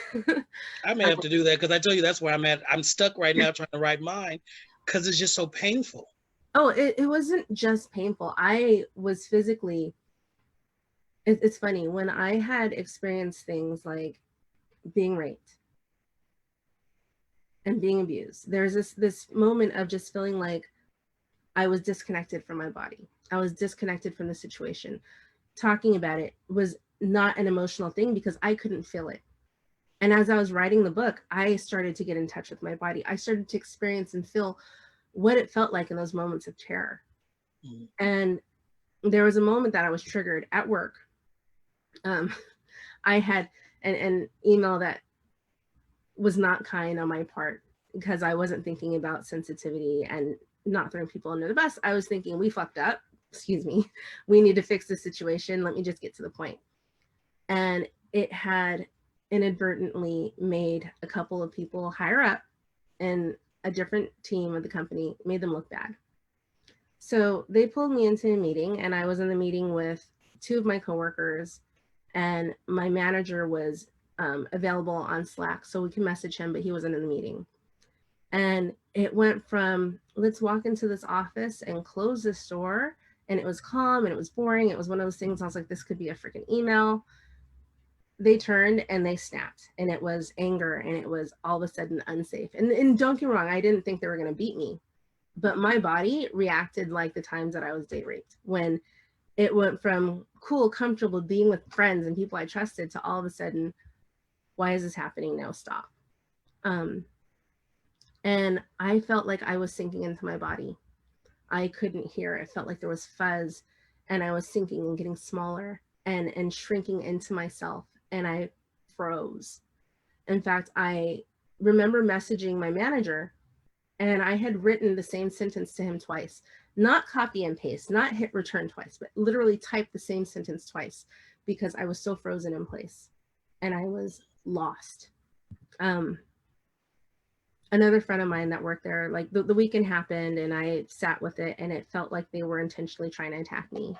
I may have to do that, because I tell you that's where I'm at. I'm stuck right now trying to write mine because it's just so painful. Oh, it wasn't just painful. I was physically, it's funny, when I had experienced things like being raped and being abused, there's this moment of just feeling like I was disconnected from my body. I was disconnected from the situation. Talking about it was not an emotional thing because I couldn't feel it. And as I was writing the book, I started to get in touch with my body. I started to experience and feel what it felt like in those moments of terror. Mhm. And there was a moment that I was triggered at work. Um, I had an email that was not kind on my part because I wasn't thinking about sensitivity and not throwing people under the bus. I was thinking, we fucked up. Excuse me. We need to fix the situation. Let me just get to the point. And it had inadvertently made a couple of people higher up in a different team of the company, made them look bad. So they pulled me into a meeting, and I was in the meeting with two of my coworkers, and my manager was available on Slack, so we can message him, but he wasn't in the meeting. And it went from, let's walk into this office and close this door. And it was calm and it was boring. It was one of those things I was like, this could be a freaking email. They turned and they snapped, and it was anger, and it was all of a sudden unsafe. And don't get me wrong, I didn't think they were going to beat me, but my body reacted like the times that I was date raped, when it went from cool, comfortable being with friends and people I trusted to all of a sudden, why is this happening now? Stop. Um, and I felt like I was sinking into my body. I couldn't hear. It felt like there was fuzz, and I was sinking and getting smaller and shrinking into myself, and I froze. In fact, I remember messaging my manager, and I had written the same sentence to him twice. Not copy and paste, not hit return twice, but literally type the same sentence twice because I was so frozen in place and I was lost. Um, another friend of mine that worked there, like the weekend happened and I sat with it and it felt like they were intentionally trying to attack me.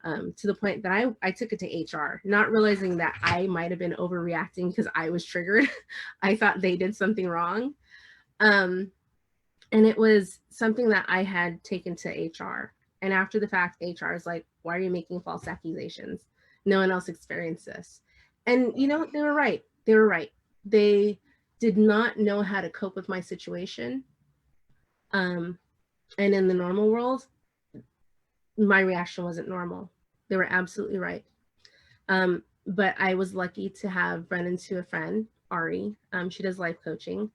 To the point that I took it to HR, not realizing that I might have been overreacting because I was triggered. I thought they did something wrong. And it was something that I had taken to HR. And after the fact, HR is like, why are you making false accusations? No one else experienced this. And, you know, they were right. They were right. They did not know how to cope with my situation. And in the normal world, my reaction wasn't normal. They were absolutely right. But I was lucky to have run into a friend, Ari. She does life coaching.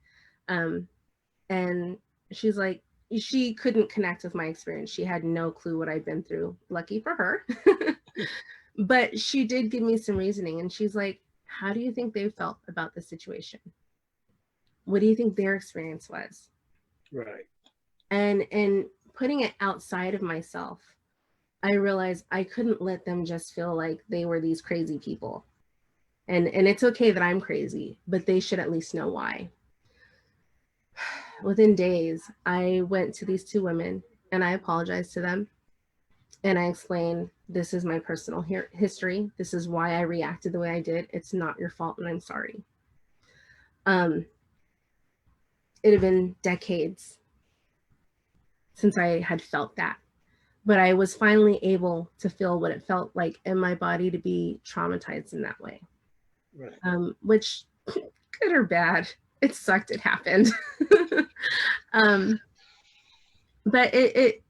And she's like, she couldn't connect with my experience. She had no clue what I'd been through. Lucky for her. But she did give me some reasoning. And she's like, how do you think they felt about the situation? What do you think their experience was? Right. And putting it outside of myself, I realized I couldn't let them just feel like they were these crazy people. And it's okay that I'm crazy, but they should at least know why. Within days, I went to these two women and I apologized to them. And I explained, this is my personal history. This is why I reacted the way I did. It's not your fault and I'm sorry. It had been decades since I had felt that. But I was finally able to feel what it felt like in my body to be traumatized in that way. Right. Which, good or bad, it sucked. It happened. But it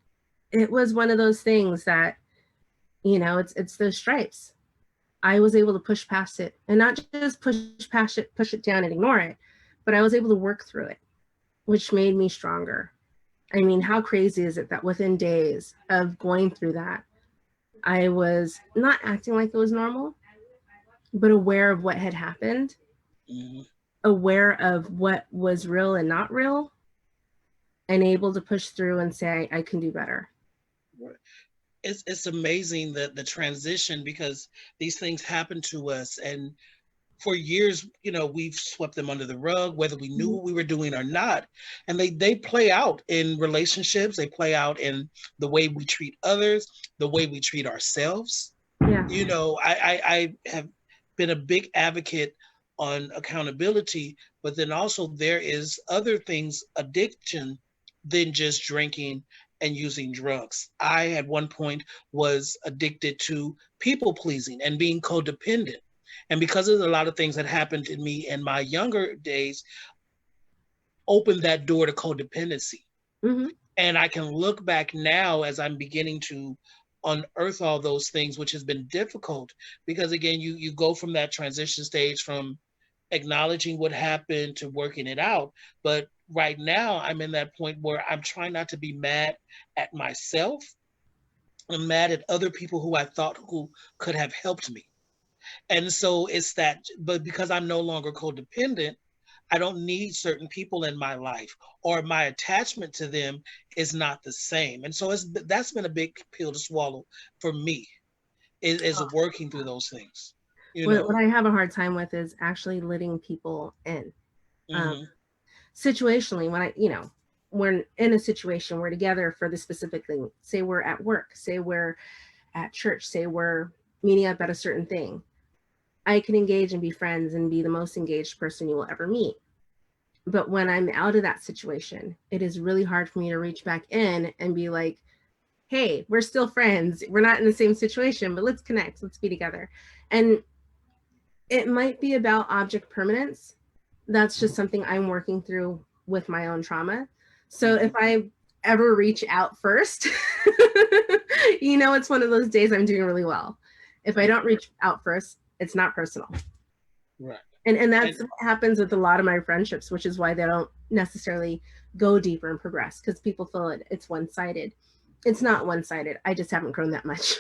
was one of those things that, you know, it's those stripes. I was able to push past it, and not just push it down and ignore it, but I was able to work through it, which made me stronger. I mean, how crazy is it that within days of going through that, I was not acting like it was normal, but aware of what had happened, aware of what was real and not real, and able to push through and say, I can do better. It's amazing that the transition, because these things happen to us, and for years, you know, we've swept them under the rug, whether we knew what we were doing or not. And they play out in relationships. They play out in the way we treat others, the way we treat ourselves. Yeah. You know, I have been a big advocate on accountability, but then also there is other things, addiction, than just drinking and using drugs. I, at one point, was addicted to people pleasing and being codependent. And because of a lot of things that happened to me in my younger days, opened that door to codependency. And I can look back now as I'm beginning to unearth all those things, which has been difficult because, again, you go from that transition stage from acknowledging what happened to working it out. But right now I'm in that point where I'm trying not to be mad at myself. I'm mad at other people who I thought who could have helped me. And so it's that, but because I'm no longer codependent, I don't need certain people in my life, or my attachment to them is not the same. And so that's been a big pill to swallow for me, is working through those things. You know? What I have a hard time with is actually letting people in. Situationally, when we're in a situation, we're together for the specific thing. Say we're at work, say we're at church, say we're meeting up at a certain thing. I can engage and be friends and be the most engaged person you will ever meet. But when I'm out of that situation, it is really hard for me to reach back in and be like, hey, we're still friends. We're not in the same situation, but let's connect. Let's be together. And it might be about object permanence. That's just something I'm working through with my own trauma. So if I ever reach out first, you know, it's one of those days I'm doing really well. If I don't reach out first, it's not personal. Right. And that's what happens with a lot of my friendships, which is why they don't necessarily go deeper and progress, because people feel it's one-sided. It's not one-sided. I just haven't grown that much.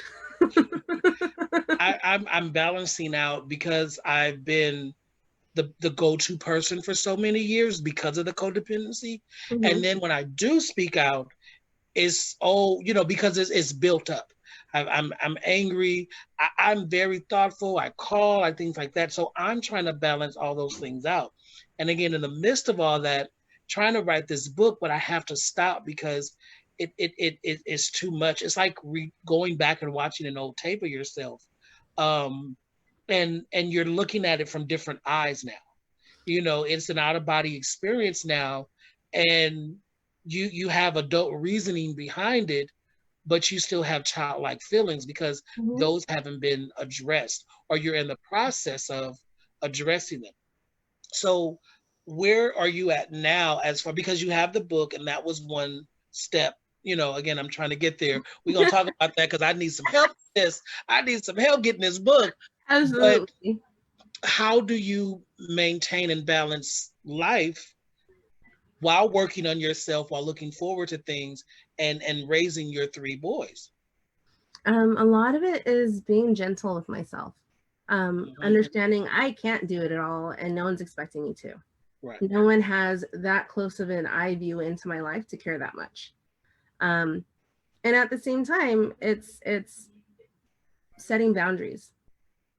I'm balancing out because I've been the go-to person for so many years because of the codependency. And then when I do speak out, it's because it's built up. I'm angry. I'm very thoughtful. I call, things like that. So I'm trying to balance all those things out. And again, in the midst of all that, trying to write this book, but I have to stop because it is too much. It's like going back and watching an old tape of yourself. Um, and you're looking at it from different eyes now. You know, it's an out of body experience now, and you have adult reasoning behind it, but you still have childlike feelings because Mhm. those haven't been addressed, or you're in the process of addressing them. So where are you at now, as far, because you have the book and that was one step. You know, again, I'm trying to get there. We're gonna talk about that because I need some help with this. I need some help getting this book. But Absolutely. how do you maintain and balance life while working on yourself, while looking forward to things, and raising your three boys? A lot of it is being gentle with myself. Mhm. Understanding I can't do it at all and no one's expecting me to. Right. No one has that close of an eye view into my life to care that much. Um, and at the same time, it's setting boundaries.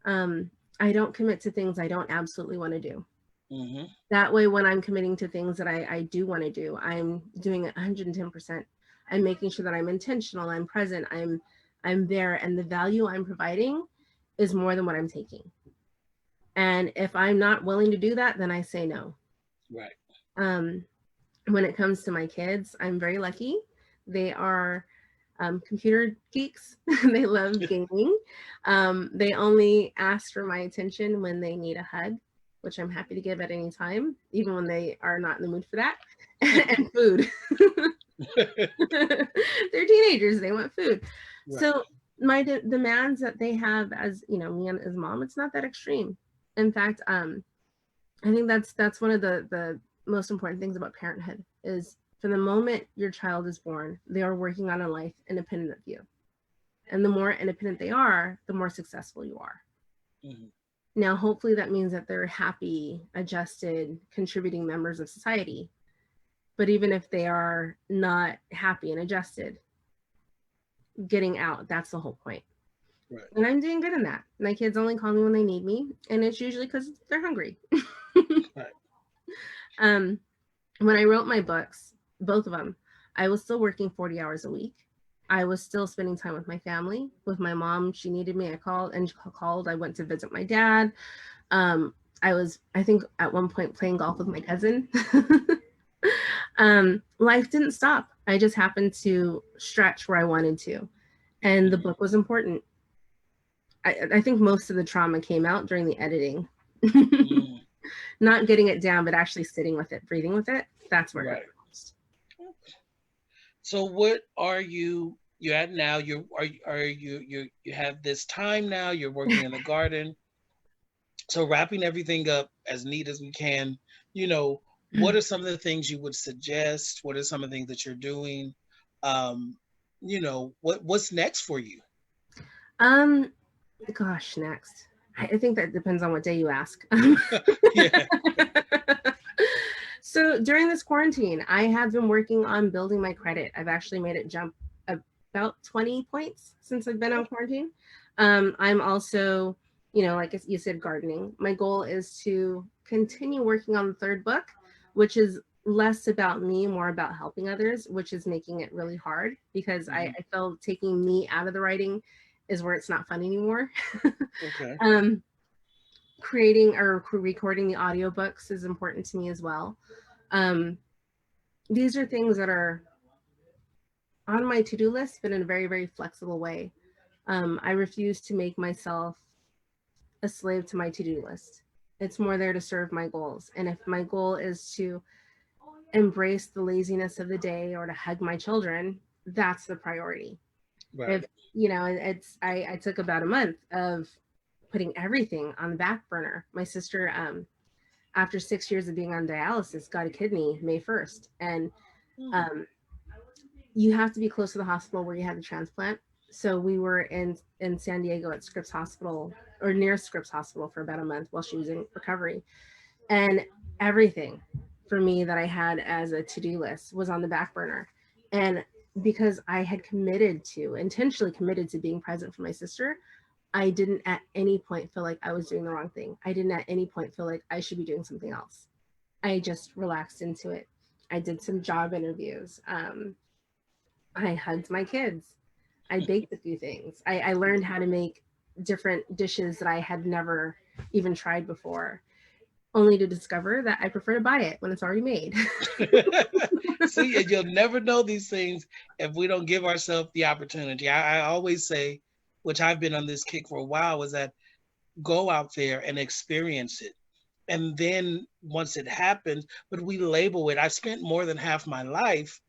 Um, I don't commit to things I don't absolutely want to do. Hmm. That way, when I'm committing to things that I do want to do, I'm doing it 110%. I'm making sure that I'm intentional, I'm present, I'm there, and the value I'm providing is more than what I'm taking. And if I'm not willing to do that, then I say no. Right. Um, when it comes to my kids, I'm very lucky. They are computer geeks. They love gaming. They only ask for my attention when they need a hug, which I'm happy to give at any time, even when they are not in the mood for that. And food. They're teenagers. They want food. Right. So my demands that they have, as you know, me as mom, it's not that extreme. In fact, I think that's one of the most important things about parenthood is from the moment your child is born, they are working on a life independent of you. And the more independent they are, the more successful you are. Hmm. Now, hopefully that means that they're happy, adjusted, contributing members of society. But even if they are not happy and adjusted, getting out, that's the whole point. Right. And I'm doing good in that. My kids only call me when they need me, and it's usually because they're hungry. Right. um, when I wrote my books, both of them, I was still working 40 hours a week. I was still spending time with my family, with my mom. She needed me. I called and she called. I went to visit my dad. I was, I think, at one point playing golf with my cousin. Life didn't stop. I just happened to stretch where I wanted to. And the Hmm. book was important. I think most of the trauma came out during the editing. Hmm. Not getting it down, but actually sitting with it, breathing with it. That's where it hurt Right. the most. So what are you at now? Are you have this time now? You're working in the garden. So wrapping everything up as neat as we can, you know, what are some of the things you would suggest? What are some of the things that you're doing? Um, you know, what's next for you? Um, Gosh, next. I think that depends on what day you ask. Yeah. So during this quarantine, I have been working on building my credit. I've actually made it jump about 20 points since I've been on quarantine. I'm also, you know, like you said, gardening. My goal is to continue working on the third book, which is less about me, more about helping others, which is making it really hard because Hmm. I feel taking me out of the writing is where it's not fun anymore. Okay. um, Creating or recording the audiobooks is important to me as well. Um, these are things that are on my to-do list, but in a very, very flexible way. I refuse to make myself a slave to my to-do list. It's more there to serve my goals. And if my goal is to embrace the laziness of the day or to hug my children, that's the priority. Right. If you know, I took about a month of putting everything on the back burner. My sister, after 6 years of being on dialysis, got a kidney May 1st, and Hmm. um, you have to be close to the hospital where you had the transplant. So we were in San Diego at Scripps Hospital or near Scripps Hospital for about a month while she was in recovery, and everything for me that I had as a to-do list was on the back burner. And because I had intentionally committed to being present for my sister, I didn't at any point feel like I was doing the wrong thing. I didn't at any point feel like I should be doing something else. I just relaxed into it. I did some job interviews. I hugged my kids. I baked a few things. I learned how to make different dishes that I had never even tried before, only to discover that I prefer to buy it when it's already made. See, and you'll never know these things if we don't give ourselves the opportunity. I always say, which I've been on this kick for a while, is that go out there and experience it. And then once it happens, but we label it. I spent more than half my life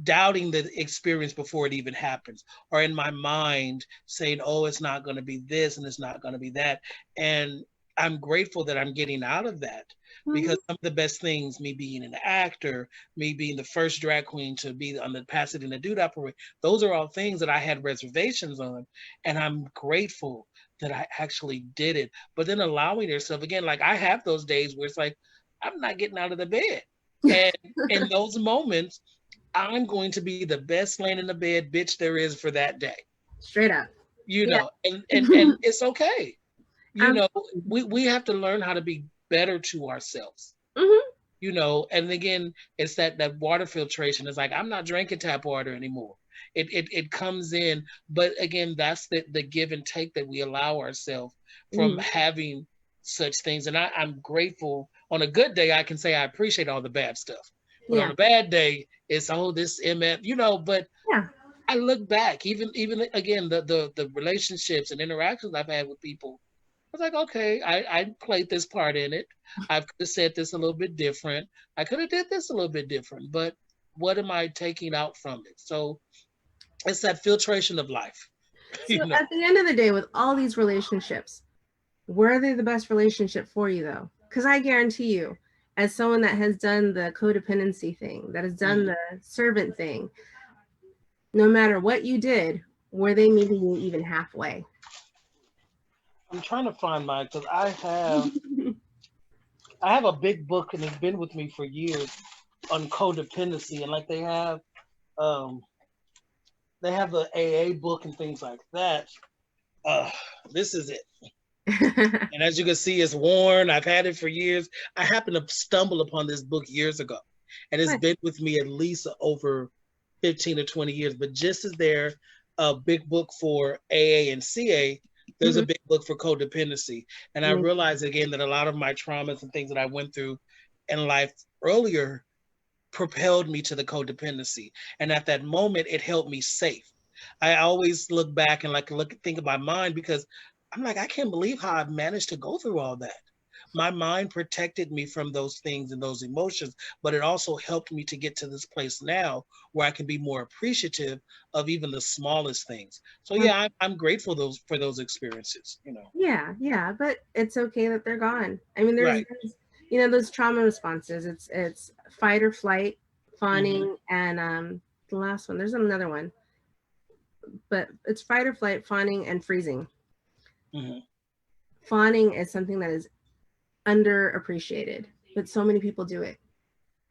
doubting the experience before it even happens, or in my mind saying, oh, it's not going to be this and it's not going to be that. And I'm grateful that I'm getting out of that, because some of the best things, me being an actor, me being the first drag queen to be on the Pasadena Dude Opera, those are all things that I had reservations on. And I'm grateful that I actually did it. But then allowing yourself, again, like I have those days where it's like, I'm not getting out of the bed. And in those moments, I'm going to be the best laying in the bed bitch there is for that day. Straight up. You Yeah. know, and it's okay. You know, Absolutely. we have to learn how to be better to ourselves. Mm-hmm. You know, and again, it's that water filtration. It's like, I'm not drinking tap water anymore. It comes in, but again, that's the give and take that we allow ourselves from Mm-hmm. having such things. And I'm grateful. On a good day, I can say I appreciate all the bad stuff. But on Yeah. a bad day, it's this MF, you know, but Yeah. I look back, even again, the relationships and interactions I've had with people. I was like, okay, I played this part in it. I could have said this a little bit different. I could have did this a little bit different, but what am I taking out from it? So it's that filtration of life, So you know. at the end of the day, with all these relationships, were they the best relationship for you though? Because I guarantee you, as someone that has done the codependency thing, that has done Mhm. the servant thing, no matter what you did, were they meeting you even halfway? I'm trying to find mine because I have a big book and it's been with me for years on codependency, and like um they have the AA book and things like that. Uh, this is it. And as you can see, it's worn. I've had it for years. I happened to stumble upon this book years ago, and it's Nice. been with me at least over 15 or 20 years. But just as there a big book for AA and CA, there's a Mhm. big book for codependency. And I Me- realized again that a lot of my traumas and things that I went through in life earlier propelled me to the codependency. And at that moment, it held me safe. I always look back and think of my mind, because I'm like, I can't believe how I've managed to go through all that. My mind protected me from those things and those emotions, but it also helped me to get to this place now where I can be more appreciative of even the smallest things. So Mm. yeah, I'm grateful for those experiences. You know, Yeah, yeah, but it's okay that they're gone. I mean, right? those trauma responses. It's fight or flight, Hmm. fawning, and the last one. There's another one, but it's fight or flight, fawning, and freezing. Hmm. Fawning is something that is underappreciated, but so many people do it.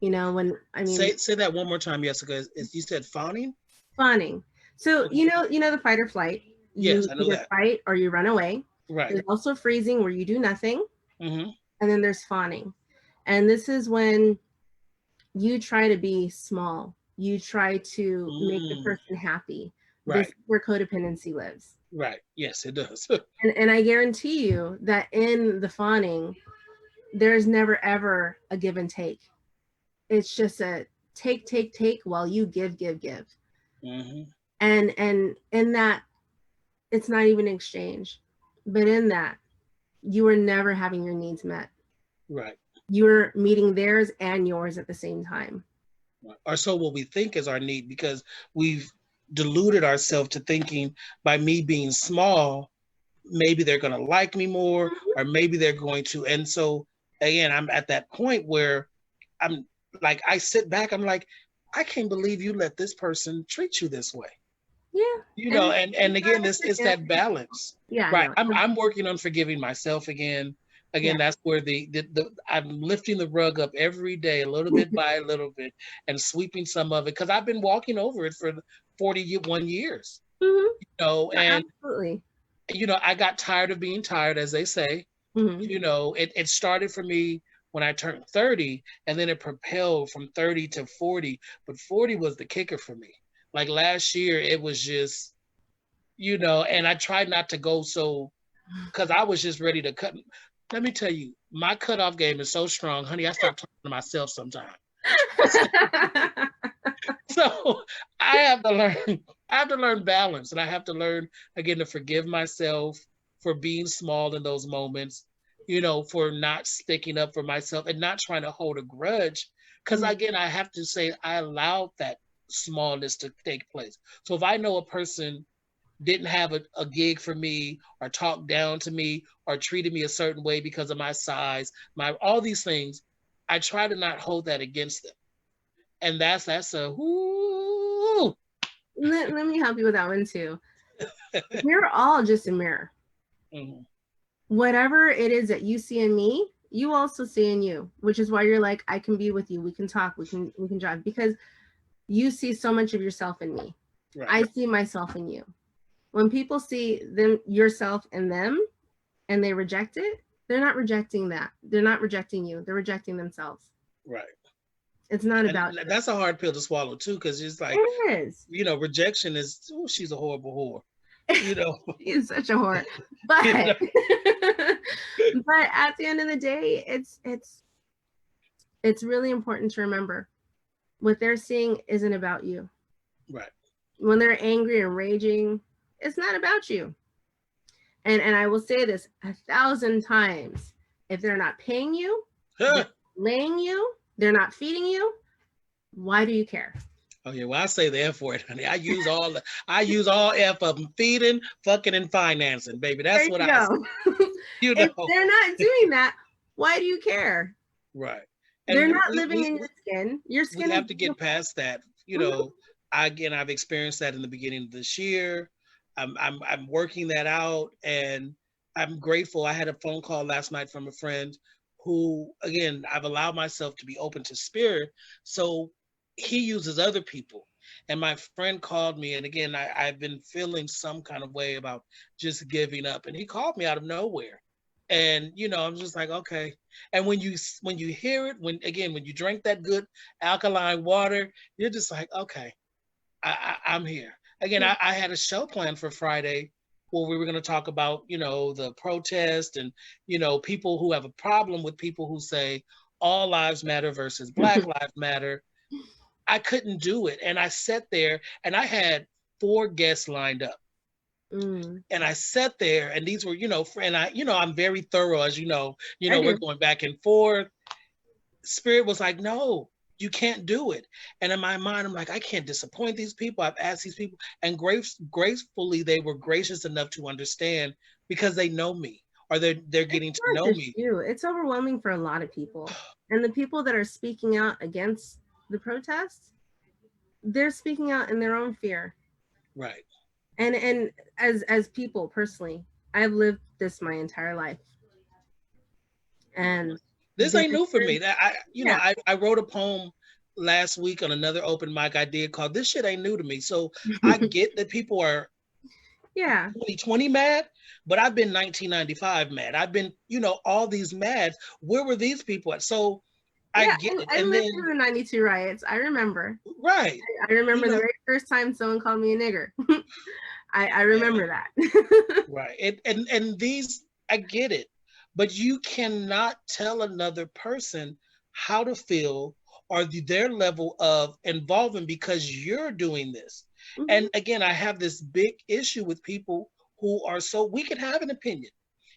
When I mean Say that one more time, Jessica. You said fawning? fawning. So Okay. the fight or flight. Yes, You I know either that. fight or you run away. Right. There's also freezing where you do nothing, Hmm. and then there's fawning, and this is when you try to be small. You try to make the Mm. person happy. This Right. is where codependency lives. Right. Yes, it does. And I guarantee you that in the fawning, there's never ever a give and take. It's just a take, take, take while you give, give, give. Hmm. And in that, it's not even exchange. But in that, you are never having your needs met. Right. You're meeting theirs and yours at the same time. Or so what we think is our need, because we've deluded ourselves to thinking by me being small, maybe they're going to like me more, or maybe they're going to. And so, again, I'm at that point where I'm like, I sit back, I'm like, I can't believe you let this person treat you this way. Yeah. You And know, and again, this is yeah, that balance, yeah, right? no. I'm working on forgiving myself again. Yeah. Again, that's where the I'm lifting the rug up every day, a little bit by a little bit, and sweeping some of it, because I've been walking over it for 41 years. Mm-hmm. You know, and Absolutely. I got tired of being tired, as they say. Mm-hmm. It started for me when I turned 30, and then it propelled from 30 to 40. But 40 was the kicker for me. Like last year, it was just, and I tried not to go so, because I was just ready to cut. Let me tell you, my cutoff game is so strong, honey. I start talking to myself sometimes. So I have to learn. I have to learn balance, and I have to learn again to forgive myself for being small in those moments. For not sticking up for myself and not trying to hold a grudge. Because again, I have to say I allowed that smallness to take place. So if I know a person didn't have a gig for me, or talked down to me, or treated me a certain way because of my size, all these things, I try to not hold that against them. And that's a whoo. Let me help you with that one too. We're all just a mirror. Mm-hmm. Whatever it is that you see in me, you also see in you, which is why you're like, I can be with you. We can talk. We can drive, because you see so much of yourself in me. Right. I see myself in you. When people see yourself in them, and they reject it, they're not rejecting that. They're not rejecting you. They're rejecting themselves. Right. It's not about. That's a hard pill to swallow too, because it's like, it is. Rejection is. Oh, she's a horrible whore. She's such a whore. But but at the end of the day, it's really important to remember what they're seeing isn't about you. Right. When they're angry and raging, it's not about you. And I will say this 1,000 times: if they're not paying you, they're laying you, they're not feeding you, why do you care? Oh yeah, well I say the F word, honey. I use all F of them: feeding, fucking, and financing, baby. That's what I say. If they're not doing that, why do you care? Right. And they're not living in your skin. Your skin. We have to get past that. I've experienced that in the beginning of this year. I'm working that out, and I'm grateful. I had a phone call last night from a friend who, again, I've allowed myself to be open to spirit. So he uses other people. And my friend called me, and again, I've been feeling some kind of way about just giving up. And he called me out of nowhere. And, I'm just like, okay. And when you hear it, when you drink that good alkaline water, you're just like, okay, I'm here. Again, I had a show planned for Friday where we were going to talk about, the protest and, people who have a problem with people who say all lives matter versus Black Lives Matter. I couldn't do it. And I sat there, and I had 4 guests lined up. And I sat there, and these were, and I'm very thorough, as we're going back and forth. Spirit was like, no, you can't do it. And in my mind, I'm like, I can't disappoint these people. I've asked these people, and gracefully, they were gracious enough to understand, because they know me, or they're getting to know me. It's overwhelming for a lot of people. And the people that are speaking out against the protests, they're speaking out in their own fear. Right. And as people, personally, I've lived this my entire life. And this ain't new for me. I wrote a poem last week on another open mic I did called "This Shit Ain't New to Me." So I get that people are 2020 mad, but I've been 1995 mad. I've been, all these mad. Where were these people at? So I get it. I lived through the 92 riots. I remember. Right. I remember the very first time someone called me a nigger. I remember that. Right. And these, I get it. But you cannot tell another person how to feel or their level of involvement because you're doing this. Mm-hmm. And again, I have this big issue with people who are we can have an opinion.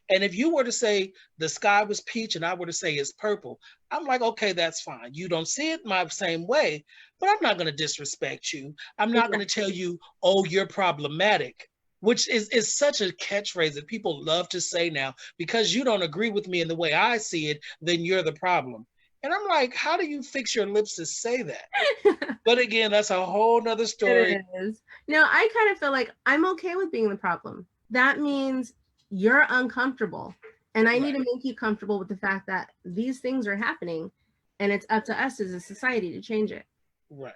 And if you were to say the sky was peach and I were to say it's purple, I'm like, okay, that's fine. You don't see it my same way, but I'm not going to disrespect you. I'm not going to tell you, oh, you're problematic, which is such a catchphrase that people love to say now. Because you don't agree with me in the way I see it, then you're the problem. And I'm like, how do you fix your lips to say that? But again, that's a whole nother story. It is. I kind of feel like I'm okay with being the problem. That means you're uncomfortable. And I need to make you comfortable with the fact that these things are happening. And it's up to us as a society to change it. Right.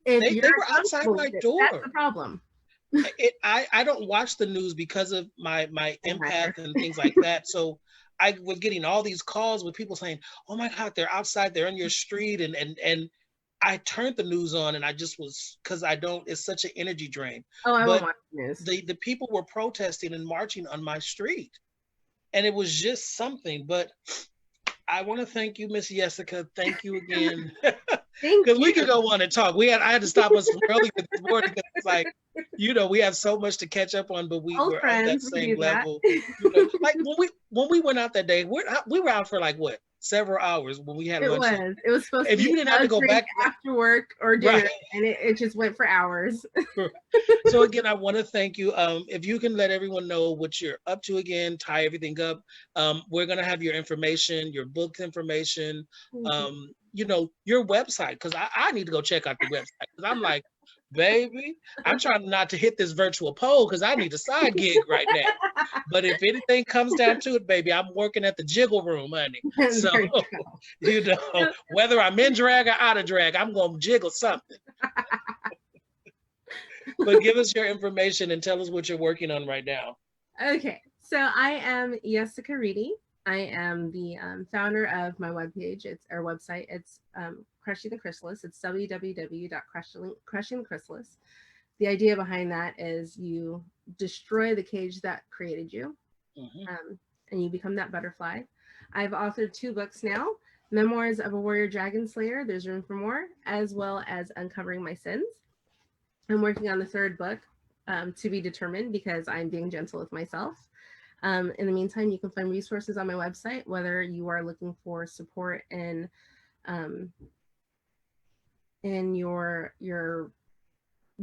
If they were outside my door. That's the problem. I don't watch the news because of my empath and things like that. So I was getting all these calls with people saying, "Oh my God, they're outside, they're on your street," and I turned the news on, and I just was, because I don't. It's such an energy drain. Oh, I won't But watch the news. the people were protesting and marching on my street, and it was just something. But I want to thank you, Miss Yessica. Thank you again. Thank Because you. we could go on and talk. I had to stop us from earlier this morning because it's like, we have so much to catch up on, but Old we're on friends, that we can same do that. level. Like when we went out that day, we were out for like what, several hours when we had lunch. It was supposed to If be you didn't have to go back after work or dinner, Right. and it just went for hours. So again, I want to thank you. If you can let everyone know what you're up to again, tie everything up. We're gonna have your information, your book information, your website, because I need to go check out the website, because I'm like, baby, I'm trying not to hit this virtual pole because I need a side gig right now. But if anything comes down to it, baby, I'm working at the jiggle room, honey. So whether I'm in drag or out of drag, I'm gonna jiggle something. But give us your information and tell us what you're working on right now. Okay, so I am Yessica Reedy. I am the founder of my webpage. It's our website. It's Crushing the Chrysalis. It's www.crushingthechrysalis. The idea behind that is you destroy the cage that created you, and you become that butterfly. I've authored 2 books now: Memoirs of a Warrior Dragon Slayer, There's Room for More, as well as Uncovering My Sins. I'm working on the 3rd book, to be determined, because I'm being gentle with myself. In the meantime, you can find resources on my website, whether you are looking for support in your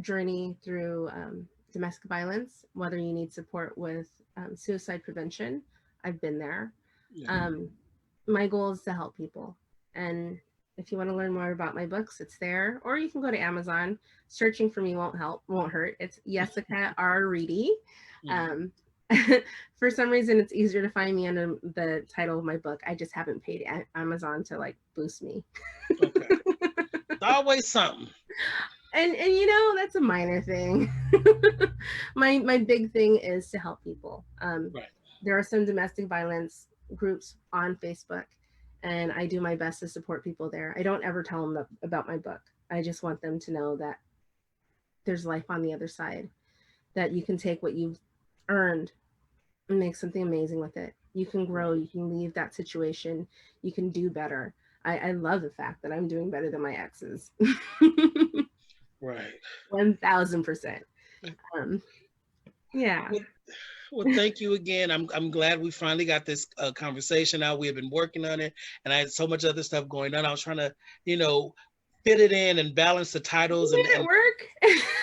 journey through domestic violence, whether you need support with suicide prevention. I've been there. Yeah. My goal is to help people. And if you want to learn more about my books, it's there. Or you can go to Amazon. Searching for me won't hurt. It's Yessica R. Reedy. For some reason, it's easier to find me under the title of my book. I just haven't paid Amazon to like boost me. Okay. It's always something. And that's a minor thing. my big thing is to help people. Right. There are some domestic violence groups on Facebook, and I do my best to support people there. I don't ever tell them about my book. I just want them to know that there's life on the other side, that you can take what you've earned and make something amazing with it. You can grow, you can leave that situation, you can do better. I love the fact that I'm doing better than my exes. Right. 1000%. Yeah. Well, thank you again. I'm glad we finally got this conversation out. We have been working on it, and I had so much other stuff going on. I was trying to, fit it in and balance the titles. Did it work?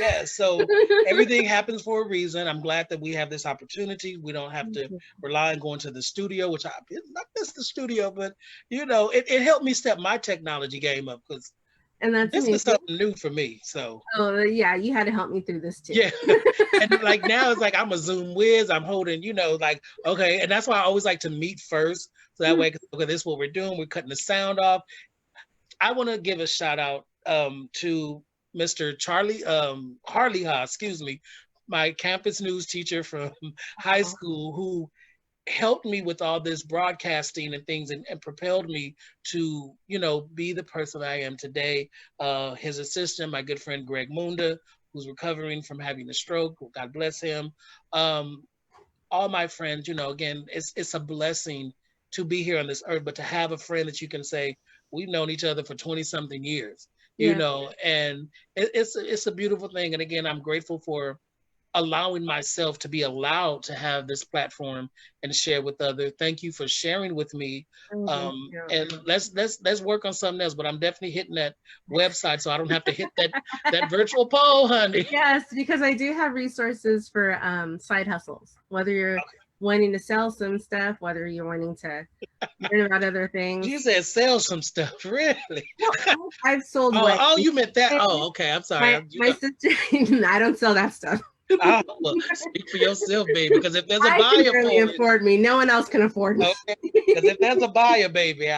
Yeah, so everything happens for a reason. I'm glad that we have this opportunity. We don't have to rely on going to the studio, which I not miss the studio, but it helped me step my technology game up, because this is something new for me. So yeah, you had to help me through this too. Yeah. And like now it's like I'm a Zoom whiz. I'm holding, okay. And that's why I always like to meet first. So that way, okay, this is what we're doing. We're cutting the sound off. I want to give a shout out to Mr. Charlie Harley, my campus news teacher from high school, who helped me with all this broadcasting and things, and propelled me to, be the person I am today. His assistant, my good friend Greg Munda, who's recovering from having a stroke. God bless him. All my friends, again, it's a blessing to be here on this earth, but to have a friend that you can say, we've known each other for 20 something years, and it's a beautiful thing. And again, I'm grateful for allowing myself to be allowed to have this platform and share with others. Thank you for sharing with me. And let's work on something else, but I'm definitely hitting that website so I don't have to hit that virtual pole, honey. Yes, because I do have resources for side hustles, whether you're wanting to sell some stuff, whether you're wanting to learn about other things. You said sell some stuff, really? Well, I've sold. Oh, you meant that? Oh, okay. I'm sorry. My sister, I don't sell that stuff. Well, speak for yourself, baby. Because if there's a buyer for it, afford me. No one else can afford me. Okay. Because if there's a buyer, baby,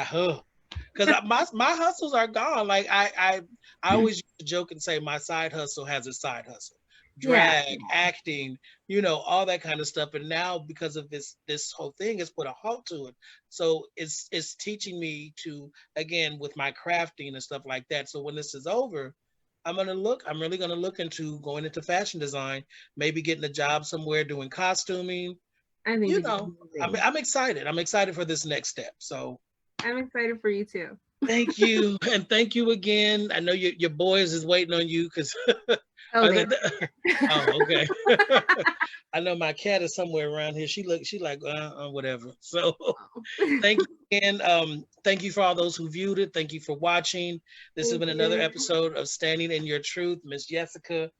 because my hustles are gone. Like I always used to joke and say my side hustle has a side hustle. drag, acting, you know, all that kind of stuff. And now because of this whole thing, it's put a halt to it. So it's teaching me to, again, with my crafting and stuff like that. So when this is over, I'm really gonna look into going into fashion design, maybe getting a job somewhere doing costuming. I think You it's know, amazing. I'm excited. I'm excited for this next step. So I'm excited for you too. thank you. And thank you again. I know your boys is waiting on you because Oh, they. oh, okay. I know my cat is somewhere around here. She like whatever. So thank you again. Thank you for all those who viewed it. Thank you for watching. This has Thank been another you. episode of Standing in Your Truth. Miss Yessica,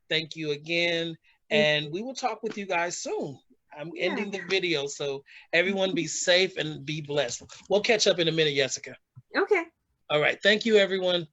thank you again. Thank And you. we will talk with you guys soon. I'm Yeah. ending the video. So everyone be safe and be blessed. We'll catch up in a minute, Yessica. Okay. All right. Thank you, everyone.